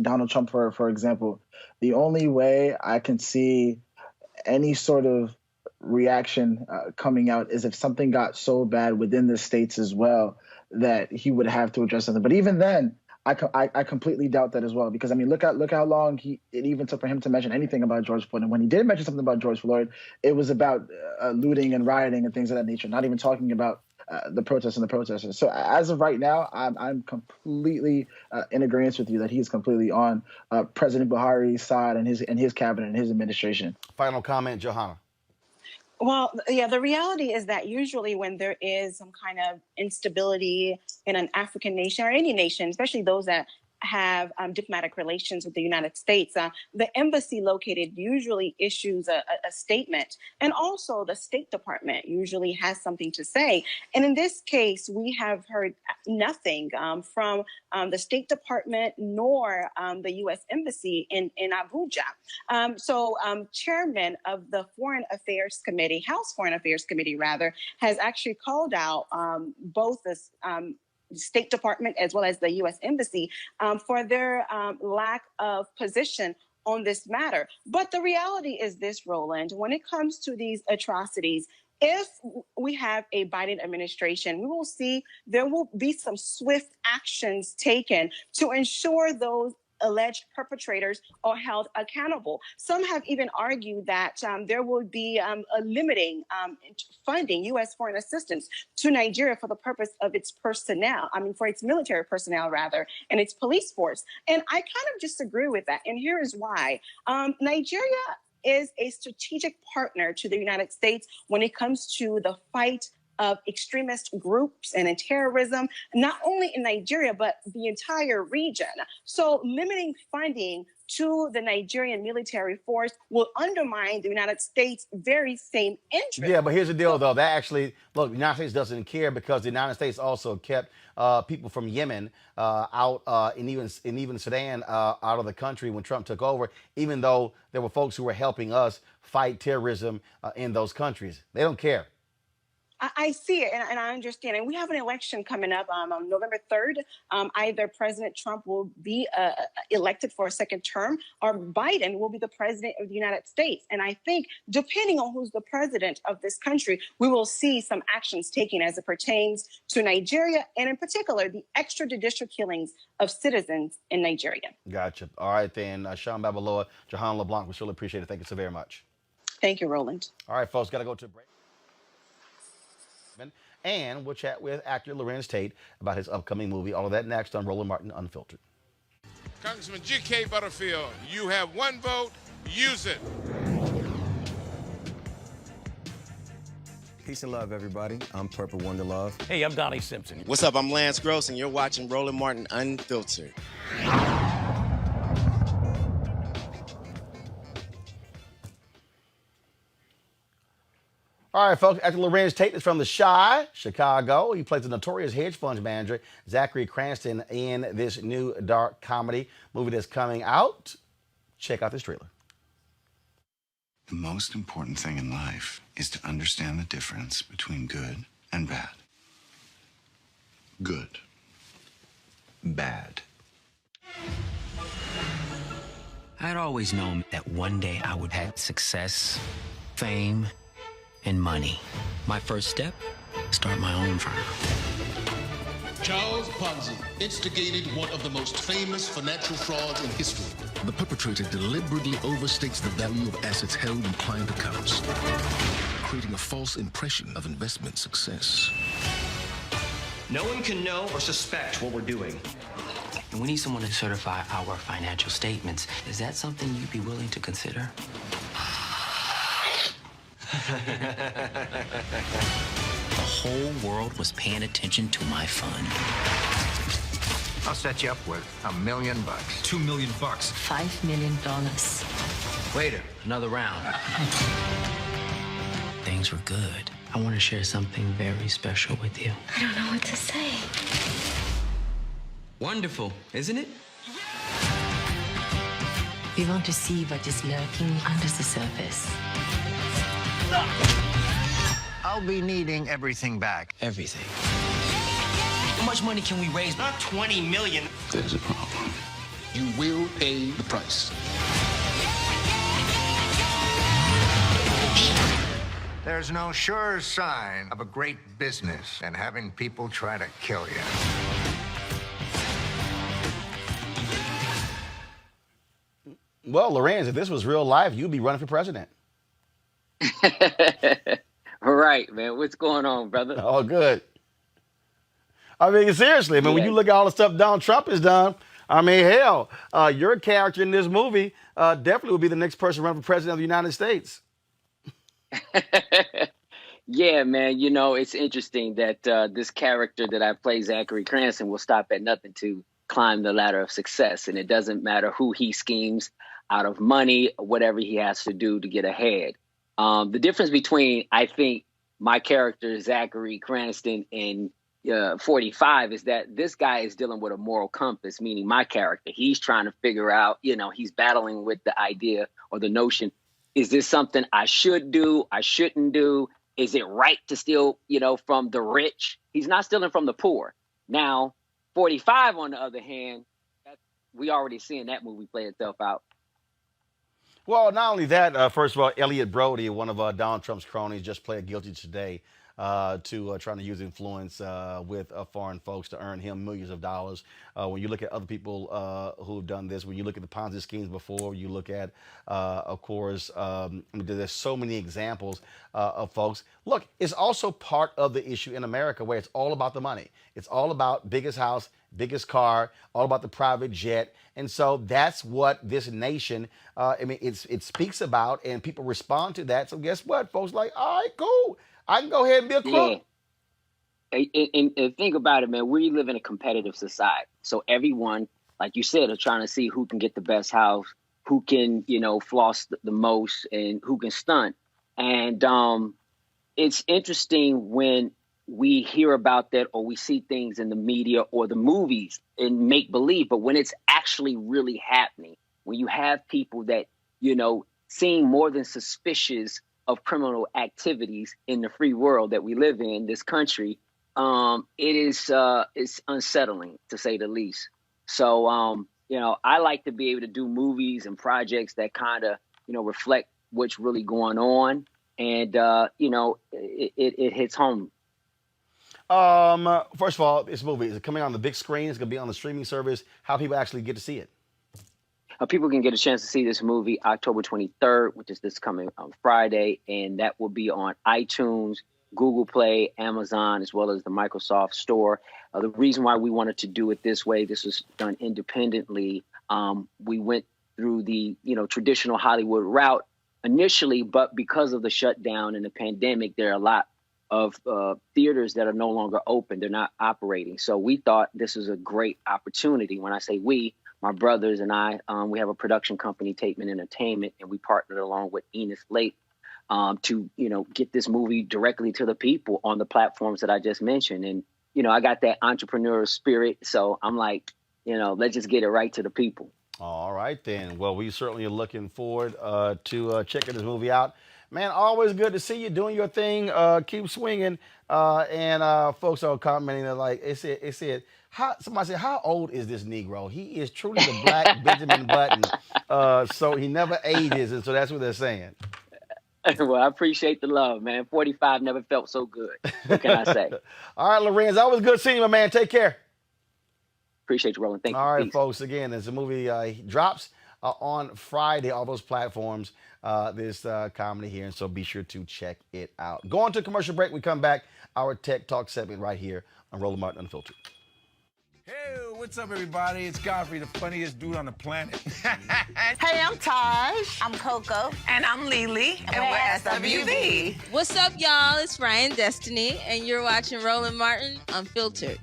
Donald Trump, for example, the only way I can see any sort of reaction coming out is if something got so bad within the states as well that he would have to address something. But even then, I completely doubt that as well, because I mean, look how long it even took for him to mention anything about George Floyd. And when he did mention something about George Floyd, it was about looting and rioting and things of that nature, not even talking about the protests and the protesters. So as of right now, I'm completely in agreement with you that he's completely on President Buhari's side and his cabinet and his administration. Final comment, Johanna. Well, yeah, the reality is that usually when there is some kind of instability in an African nation or any nation, especially those that have diplomatic relations with the United States, the embassy located usually issues a statement. And also the State Department usually has something to say. And in this case, we have heard nothing from the State Department nor the U.S. Embassy in Abuja. So chairman of the Foreign Affairs Committee, House Foreign Affairs Committee, rather, has actually called out both this State Department as well as the U.S. Embassy for their lack of position on this matter. But the reality is this, Roland, when it comes to these atrocities, if we have a Biden administration, we will see there will be some swift actions taken to ensure those alleged perpetrators are held accountable. Some have even argued that there will be a limiting funding, U.S. foreign assistance to Nigeria for the purpose of its personnel, for its military personnel, rather, and its police force. And I kind of disagree with that. And here is why. Nigeria is a strategic partner to the United States when it comes to the fight of extremist groups and in terrorism, not only in Nigeria, but the entire region. So limiting funding to the Nigerian military force will undermine the United States' very same interest. Yeah, but here's the deal, though. That actually, look, the United States doesn't care because the United States also kept people from Yemen out and even Sudan out of the country when Trump took over, even though there were folks who were helping us fight terrorism in those countries. They don't care. I see it and I understand. And we have an election coming up on November 3rd. Either President Trump will be elected for a second term or Biden will be the president of the United States. And I think depending on who's the president of this country, we will see some actions taken as it pertains to Nigeria and in particular, the extrajudicial killings of citizens in Nigeria. Gotcha. All right, then. Sean Babaloa, Jahan LeBlanc, we really appreciate it. Thank you so very much. Thank you, Roland. All right, folks, got to go to a break. And we'll chat with actor Lorenz Tate about his upcoming movie. All of that next on Roland Martin Unfiltered. Congressman G.K. Butterfield, you have one vote. Use it. Peace and love, everybody. I'm Purple Wonder Love. Hey, I'm Donnie Simpson. What's up? I'm Lance Gross, and you're watching Roland Martin Unfiltered. All right, folks. Actor Lorenz Tate is from the Chi, Chicago. He plays the notorious hedge fund manager, Zachary Cranston, in this new dark comedy movie that's coming out. Check out this trailer. The most important thing in life is to understand the difference between good and bad. Good. Bad. I'd always known that one day I would have success, fame, and money. My first step, start my own firm. Charles Ponzi instigated one of the most famous financial frauds in history. The perpetrator deliberately overstates the value of assets held in client accounts, creating a false impression of investment success. No one can know or suspect what we're doing. And we need someone to certify our financial statements. Is that something you'd be willing to consider? The whole world was paying attention to my fund. I'll set you up with $1 million. $2 million. $5 million. Waiter, another round. Things were good. I want to share something very special with you. I don't know what to say. Wonderful, isn't it? We want to see what is lurking under the surface. I'll be needing everything back. Everything. How much money can we raise? Not 20 million. There's a problem. You will pay the price. There's no surer sign of a great business than having people try to kill you. Well, Lorenz, if this was real life, you'd be running for president. All right, man. What's going on, brother? Oh, good. I mean, seriously, when you look at all the stuff Donald Trump has done, I mean, hell, your character in this movie definitely would be the next person running for president of the United States. Yeah, man. You know, it's interesting that this character that I play, Zachary Cranston, will stop at nothing to climb the ladder of success. And it doesn't matter who he schemes out of money, whatever he has to do to get ahead. The difference between, I think, my character, Zachary Cranston, and 45 is that this guy is dealing with a moral compass, meaning my character. He's trying to figure out, you know, he's battling with the idea or the notion, is this something I should do, I shouldn't do? Is it right to steal, you know, from the rich? He's not stealing from the poor. Now, 45, on the other hand, we already seeing that movie play itself out. Well, not only that, first of all, Elliot Brody, one of Donald Trump's cronies, just pled guilty today to trying to use influence with foreign folks to earn him millions of dollars. When you look at other people who have done this, when you look at the Ponzi schemes before, you look at, of course, there's so many examples of folks. Look, it's also part of the issue in America where it's all about the money. It's all about biggest house, biggest car, all about the private jet. And so that's what this nation, it speaks about, and people respond to that. So guess what? Folks like, all right, cool. I can go ahead and be a crook. and think about it, man. We live in a competitive society, so everyone, like you said, are trying to see who can get the best house, who can, floss the most, and who can stunt. And it's interesting when we hear about that or we see things in the media or the movies in make believe, but when it's actually really happening, when you have people that, seem more than suspicious of criminal activities in the free world that we live in, this country, it's unsettling to say the least. So, I like to be able to do movies and projects that kind of, reflect what's really going on. And, it hits home. First of all, this movie is coming on the big screen. It's going to be on the streaming service. How people actually get to see it? People can get a chance to see this movie October 23rd, which is this coming Friday, and that will be on iTunes, Google Play, Amazon, as well as the Microsoft Store. The reason why we wanted to do it this way, this was done independently. We went through the traditional Hollywood route initially, but because of the shutdown and the pandemic, there are a lot of theaters that are no longer open. They're not operating. So we thought this was a great opportunity. When I say we, my brothers and I, we have a production company, Tateman Entertainment, and we partnered along with Enos Lake to, get this movie directly to the people on the platforms that I just mentioned. And, I got that entrepreneurial spirit. So I'm like, let's just get it right to the people. All right, then. Well, we certainly are looking forward to checking this movie out. Man, always good to see you doing your thing. Keep swinging. And folks are commenting that, like, it said, somebody said, how old is this Negro? He is truly the black Benjamin Button. So he never ages, and so that's what they're saying. Well, I appreciate the love, man. 45 never felt so good. What can I say? All right, Lorenz, always good seeing you, my man. Take care. Appreciate you, Roland. Thank you. All right, Peace. folks. Again, as the movie drops on Friday, all those platforms, this comedy here, and so be sure to check it out. Going to commercial break. We come back. Our Tech Talk segment right here on Roland Martin Unfiltered. Hey, what's up, everybody? It's Godfrey, the funniest dude on the planet. Hey, I'm Taj. I'm Coco. And I'm Lily. And we're SWV. What's up, y'all? It's Ryan Destiny, and you're watching Roland Martin Unfiltered.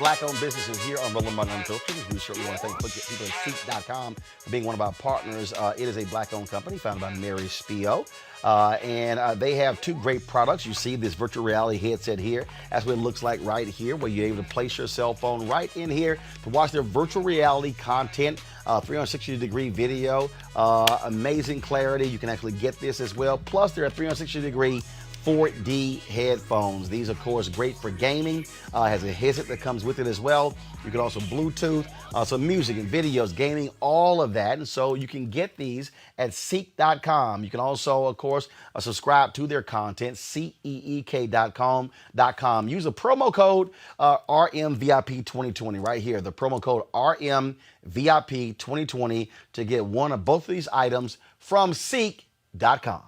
Black-owned businesses here on Roland Martin Unfiltered. We certainly want to thank people at Seek.com for being one of our partners. It is a black-owned company founded by Mary Spio. And they have two great products. You see this virtual reality headset here. That's what it looks like right here, where you're able to place your cell phone right in here to watch their virtual reality content, 360-degree video, amazing clarity. You can actually get this as well. Plus, they're a 360-degree 4D headphones. These, of course, great for gaming. Has a headset that comes with it as well. You can also Bluetooth, some music and videos, gaming, all of that. And so you can get these at Seek.com. You can also, of course, subscribe to their content, CEEK.com. Use the promo code RMVIP2020 right here. The promo code RMVIP2020 to get one of both of these items from Seek.com.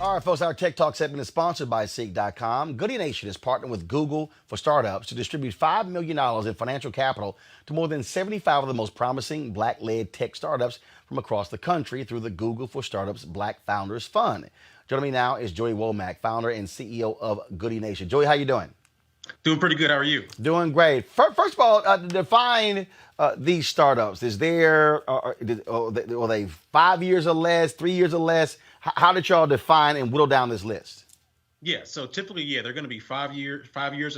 All right, folks, our Tech Talk segment is sponsored by Seek.com. Goody Nation is partnering with Google for Startups to distribute $5 million in financial capital to more than 75 of the most promising Black-led tech startups from across the country through the Google for Startups Black Founders Fund. Joining me now is Joey Womack, founder and CEO of Goody Nation. Joey, how you doing? Doing pretty good. How are you? Doing great. First of all, define these startups. Is there, are they 5 years or less, 3 years or less? How did y'all define and whittle down this list? Yeah, so typically, yeah, they're going to be 5 years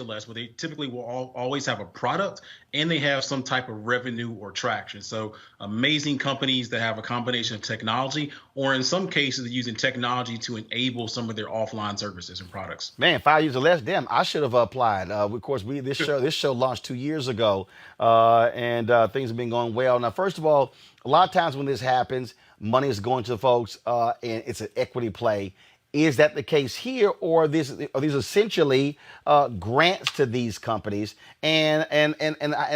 or less, but they typically will always have a product and they have some type of revenue or traction. So amazing companies that have a combination of technology, or in some cases, they're using technology to enable some of their offline services and products. Man, 5 years or less. Damn, I should have applied. Of course, this show launched 2 years ago, and things have been going well. Now, first of all, a lot of times when this happens, money is going to folks, and it's an equity play. Is that the case here, or are these essentially grants to these companies? And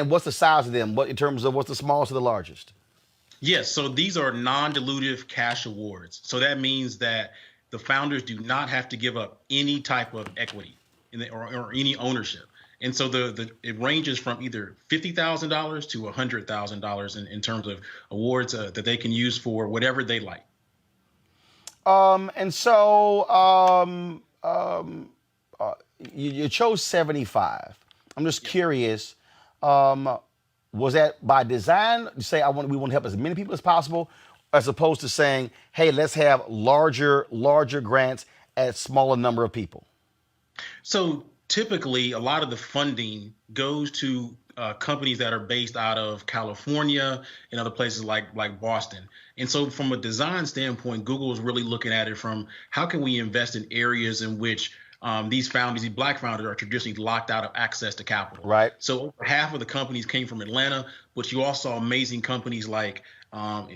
what's the size of them? What in terms of what's the smallest to the largest? Yes, so these are non-dilutive cash awards. So that means that the founders do not have to give up any type of equity or any ownership. And so it ranges from either $50,000 to $100,000 in terms of awards that they can use for whatever they like. You chose 75. I'm just curious. Was that by design? You say we want to help as many people as possible, as opposed to saying, hey, let's have larger grants at smaller number of people? So typically, a lot of the funding goes to companies that are based out of California and other places like Boston. And so from a design standpoint, Google is really looking at it from how can we invest in areas in which these Black founders are traditionally locked out of access to capital. Right. So over half of the companies came from Atlanta, but you also saw amazing companies like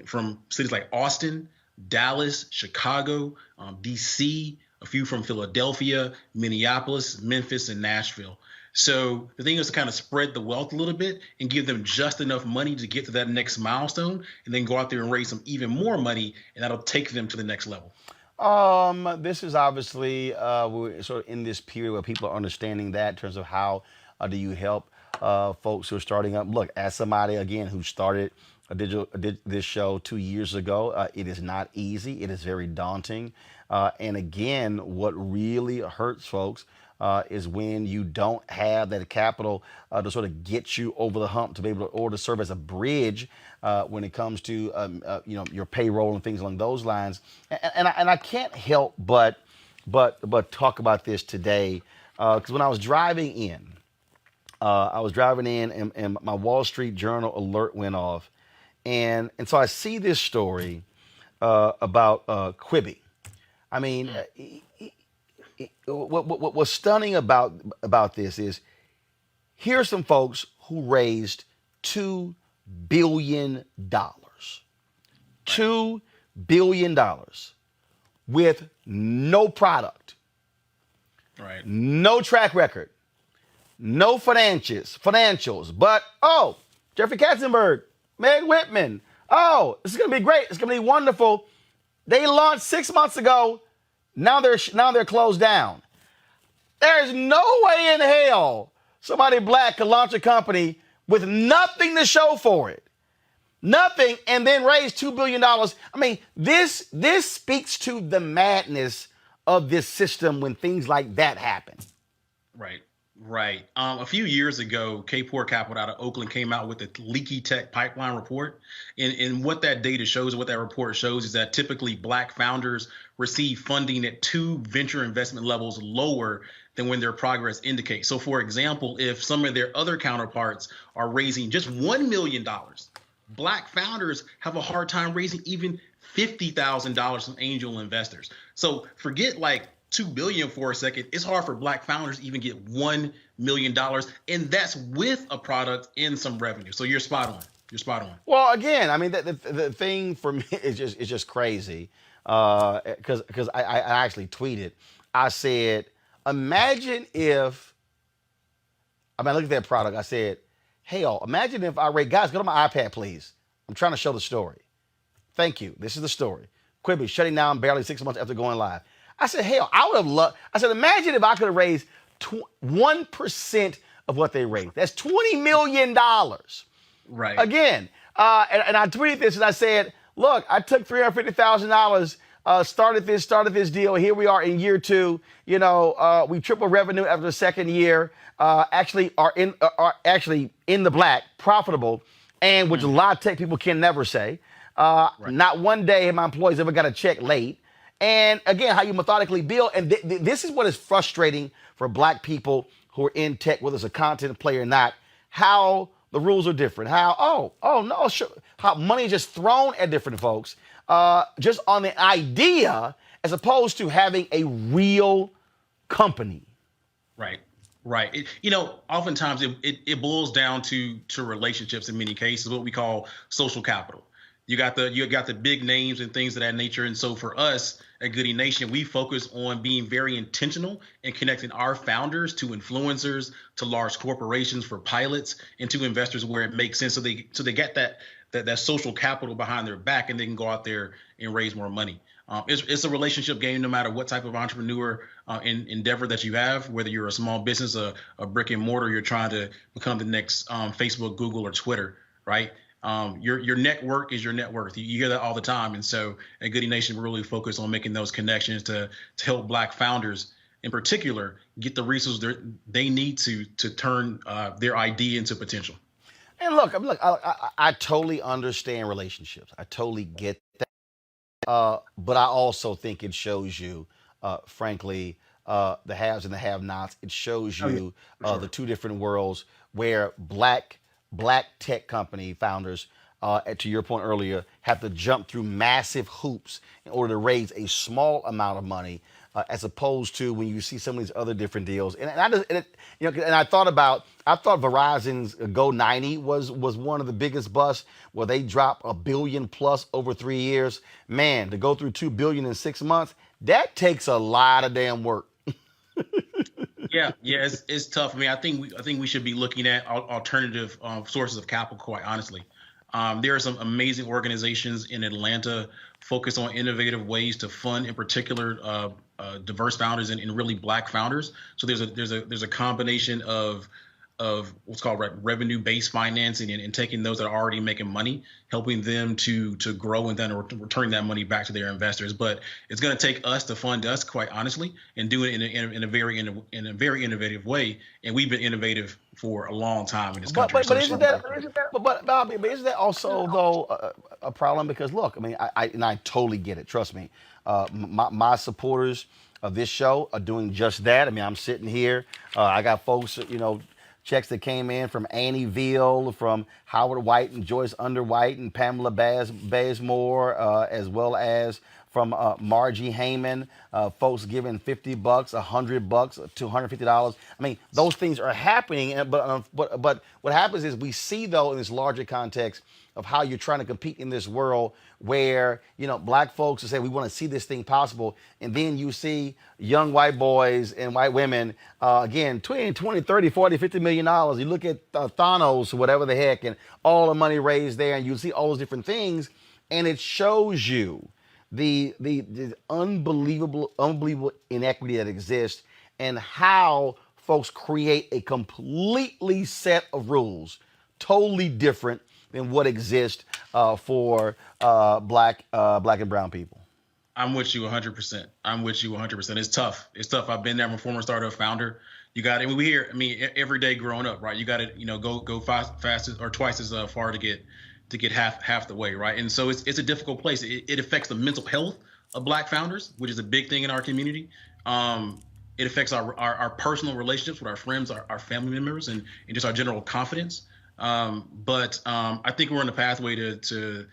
from cities like Austin, Dallas, Chicago, DC, a few from Philadelphia, Minneapolis, Memphis, and Nashville. So the thing is to kind of spread the wealth a little bit and give them just enough money to get to that next milestone, and then go out there and raise some even more money, and that'll take them to the next level. This is obviously we're sort of in this period where people are understanding that in terms of how do you help folks who are starting up. Look, as somebody again who started did this show 2 years ago, it is not easy. It is very daunting, and again, what really hurts folks is when you don't have that capital to sort of get you over the hump to be able to, or to serve as a bridge when it comes to your payroll and things along those lines. And I can't help but talk about this today because when I was driving in, and my Wall Street Journal alert went off, and so I see this story about Quibi. I mean. What's stunning about this is here's some folks who raised $2 billion. $2 billion with no product, right? No track record, no financials. But Jeffrey Katzenberg, Meg Whitman. This is gonna be great. It's gonna be wonderful. They launched 6 months ago. Now they're closed down. There's no way in hell somebody Black could launch a company with nothing to show for it. Nothing, and then raise $2 billion. I mean, this speaks to the madness of this system when things like that happen. Right. A few years ago, K-Port Capital out of Oakland came out with a leaky tech pipeline report. And what that data shows, what that report shows, is that typically Black founders receive funding at 2 venture investment levels lower than when their progress indicates. So, for example, if some of their other counterparts are raising just $1 million, Black founders have a hard time raising even $50,000 from angel investors. So forget like $2 billion for a second. It's hard for Black founders to even get $1 million, and that's with a product and some revenue. So you're spot on. Well, again, I mean, the thing for me is just crazy because I actually tweeted. I said, imagine if I looked at that product. I said, hey, y'all, imagine if I rate guys. Go to my iPad, please. I'm trying to show the story. Thank you. This is the story. Quibi shutting down barely 6 months after going live. I said, hell, I would have loved. I said, imagine if I could have raised 1% of what they raised. That's $20 million. Right. Again, and I tweeted this and I said, look, I took $350,000, started this deal. Here we are in year 2. You know, we tripled revenue after the second year. Actually are in the black, profitable, and which a lot of tech people can never say. Not one day have my employees ever got a check late. And again, how you methodically build. And this is what is frustrating for black people who are in tech, whether it's a content player or not, how the rules are different. How, oh no, sure. How money is just thrown at different folks just on the idea as opposed to having a real company. Right. Right. Oftentimes it boils down to relationships in many cases, what we call social capital. You got the big names and things of that nature. And so for us at Goody Nation, we focus on being very intentional and connecting our founders to influencers, to large corporations, for pilots, and to investors where it makes sense. So they get that social capital behind their back, and they can go out there and raise more money. It's a relationship game, no matter what type of entrepreneur endeavor that you have, whether you're a small business, a brick and mortar, you're trying to become the next Facebook, Google, or Twitter, right? Your network is your net worth. You hear that all the time. And so at Goody Nation, we're really focused on making those connections to help black founders in particular get the resources they need to turn their idea into potential. And look, I totally understand relationships. I totally get that. But I also think it shows you, frankly, the haves and the have-nots. It shows you the two different worlds where black tech company founders, to your point earlier, have to jump through massive hoops in order to raise a small amount of money, as opposed to when you see some of these other different deals. And I thought Verizon's Go 90 was one of the biggest busts, where they dropped $1 billion plus over 3 years. Man, to go through $2 billion in 6 months, that takes a lot of damn work. Yeah, it's tough. I mean, I think we should be looking at alternative sources of capital. Quite honestly, there are some amazing organizations in Atlanta focused on innovative ways to fund, in particular, diverse founders and really black founders. So there's a combination of what's called revenue-based financing and taking those that are already making money, helping them to grow, and then returning that money back to their investors. But it's going to take us to fund us, quite honestly, and do it in a very innovative way. And we've been innovative for a long time in this country. But isn't that also though a problem? Because look, I mean, I totally get it. Trust me, my supporters of this show are doing just that. I mean, I'm sitting here. I got folks, checks that came in from Annie Veal, from Howard White and Joyce Underwhite and Pamela Bazemore, as well as from Margie Heyman, folks giving $50, $100, $250. I mean, those things are happening, but what happens is we see, though, in this larger context of how you're trying to compete in this world where, black folks will say, we want to see this thing possible. And then you see young white boys and white women, again, 20, 30, 40, $50 million. You look at Thanos, whatever the heck, and all the money raised there, and you see all those different things. And it shows you the unbelievable inequity that exists, and how folks create a completely set of rules, totally different than what exists for black and brown people. I'm with you 100%. It's tough. I've been there. I'm a former startup founder. You got it. We hear, every day growing up, right? You got to, go fast or twice as far to get half the way, right? And so it's a difficult place. It affects the mental health of black founders, which is a big thing in our community. It affects our personal relationships with our friends, our family members, and just our general confidence. But I think we're on the pathway to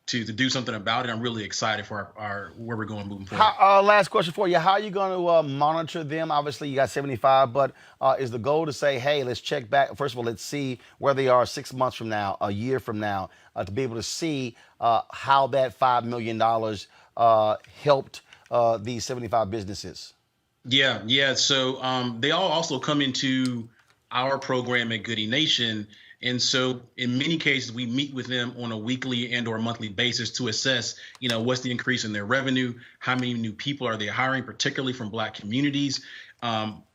do something about it. I'm really excited for our where we're going moving forward. Last question for you. How are you going to monitor them? Obviously, you got 75, but is the goal to say, hey, let's check back. First of all, let's see where they are 6 months from now, a year from now, to be able to see how that $5 million helped these 75 businesses? Yeah. So they all also come into our program at Goody Nation. And so in many cases, we meet with them on a weekly and or monthly basis to assess, what's the increase in their revenue, how many new people are they hiring, particularly from black communities,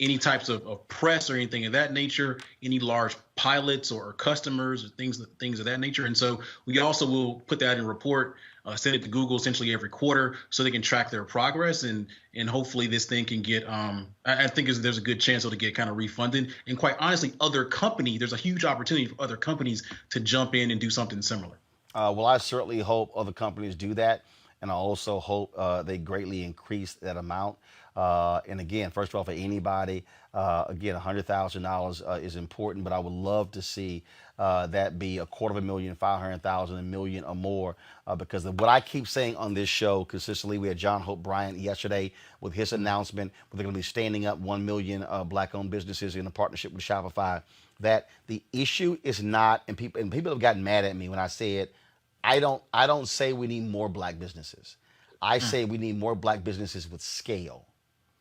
any types of press or anything of that nature, any large pilots or customers or things of that nature. And so we also will put that in a report, send it to Google essentially every quarter so they can track their progress, and hopefully this thing can get, I think there's a good chance it'll get kind of refunded. And quite honestly, there's a huge opportunity for other companies to jump in and do something similar. Well, I certainly hope other companies do that. and I also hope they greatly increase that amount. And again, first of all, for anybody, again, $100,000 is important, but I would love to see that be $250,000, $500,000, $1 million or more, because of what I keep saying on this show consistently. We had John Hope Bryant yesterday with his announcement where they're going to be standing up 1 million black-owned businesses in a partnership with Shopify. That the issue is not, and people have gotten mad at me when I said, I don't say we need more black businesses. I say we need more black businesses with scale.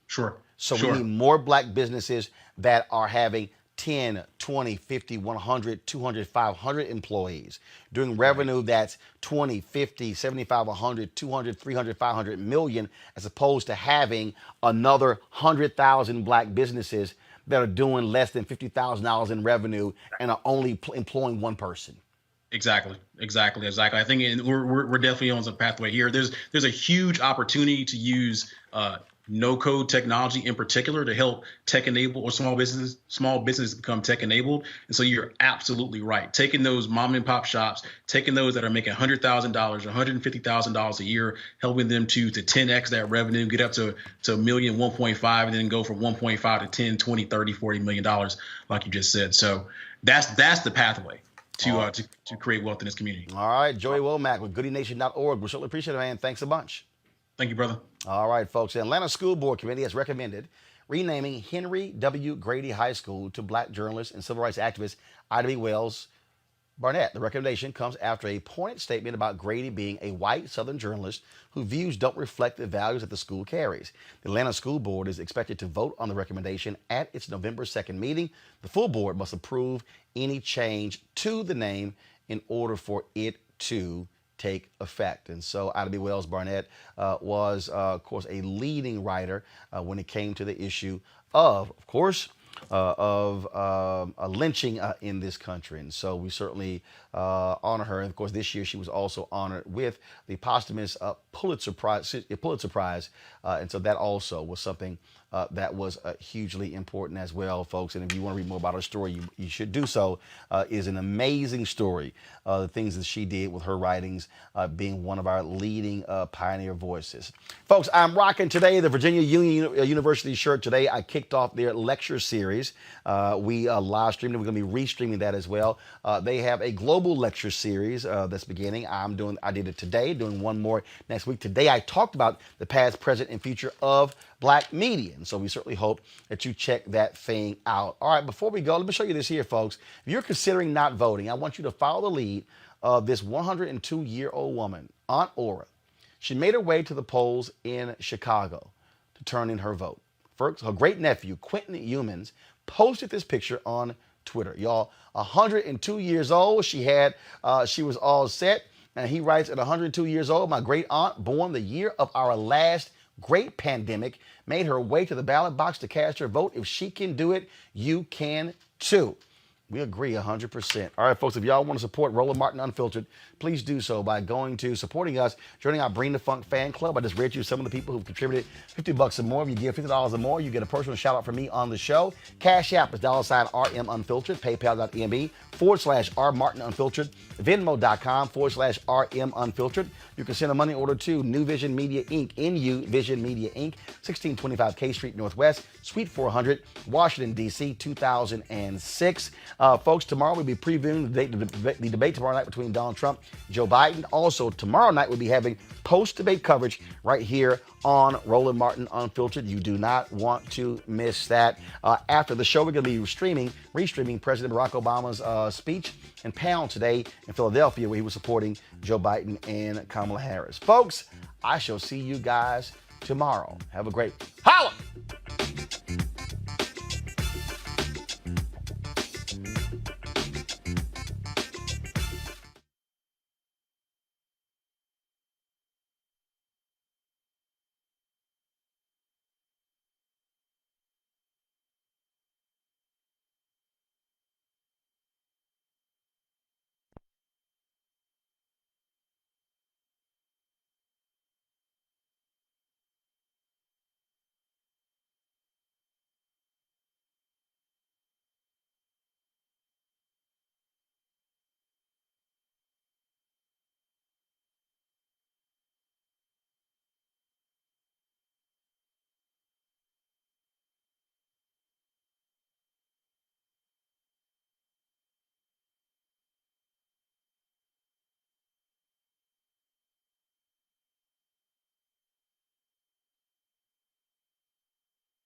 Sure. So we need more black businesses that are having 10, 20, 50, 100, 200, 500 employees, doing revenue that's 20, 50, 75, 100, 200, 300, 500 million, as opposed to having another 100,000 black businesses that are doing less than $50,000 in revenue and are only employing one person. Exactly. I think we're definitely on some pathway here. There's a huge opportunity to use no-code technology in particular to help tech-enabled or small businesses become tech-enabled. And so you're absolutely right. Taking those mom-and-pop shops, taking those that are making $100,000, $150,000 a year, helping them to 10x that revenue, get up to $1 million, 1.5, and then go from 1.5 to 10, 20, 30, $40 million, like you just said. So that's the pathway to create wealth in this community. All right, Joey Womack with GoodyNation.org. We certainly appreciate it, man. Thanks a bunch. Thank you, brother. All right, folks. The Atlanta School Board Committee has recommended renaming Henry W. Grady High School to black journalist and civil rights activist Ida B. Wells Barnett. The recommendation comes after a pointed statement about Grady being a white Southern journalist whose views don't reflect the values that the school carries. The Atlanta School Board is expected to vote on the recommendation at its November 2nd meeting. The full board must approve any change to the name in order for it to take effect. And so Ida B. Wells Barnett was, of course, a leading writer when it came to the issue of course, lynching in this country. And so we certainly honor her. And of course, this year she was also honored with the posthumous Pulitzer Prize. And so that also was something that was hugely important as well, folks. And if you want to read more about her story, you should do so. Is an amazing story. The things that she did with her writings, being one of our leading pioneer voices. Folks, I'm rocking today the Virginia Union University shirt. Today I kicked off their lecture series. We live streamed it. We're going to be restreaming that as well. They have a global lecture series that's beginning. I did it today, doing one more next week. Today I talked about the past, present, and future of black media. And so we certainly hope that you check that thing out. All right, before we go, let me show you this here, folks. If you're considering not voting, I want you to follow the lead of this 102-year-old woman, Aunt Aura. She made her way to the polls in Chicago to turn in her vote. First, her great nephew, Quentin Youmans, posted this picture on Twitter. Y'all, 102 years old. She was all set. And he writes, at 102 years old, my great aunt, born the year of our last great pandemic, made her way to the ballot box to cast her vote. If she can do it, you can too. We agree 100%. All right, folks, if y'all want to support Roland Martin Unfiltered, please do so by supporting us, joining our Bring the Funk fan club. I just read you some of the people who've contributed $50 or more. If you give $50 or more, you get a personal shout out from me on the show. Cash App is $RM Unfiltered, PayPal.me/R Martin Unfiltered, Venmo.com/RM Unfiltered. You can send a money order to New Vision Media Inc., NU Vision Media Inc., 1625 K Street Northwest, Suite 400, Washington, D.C., 2006. Folks, tomorrow we'll be previewing the debate tomorrow night between Donald Trump and Joe Biden. Also, tomorrow night we'll be having post-debate coverage right here on Roland Martin Unfiltered. You do not want to miss that. After the show, we're going to be restreaming President Barack Obama's speech and panel today in Philadelphia, where he was supporting Joe Biden and Kamala Harris. Folks, I shall see you guys tomorrow. Have a great holla!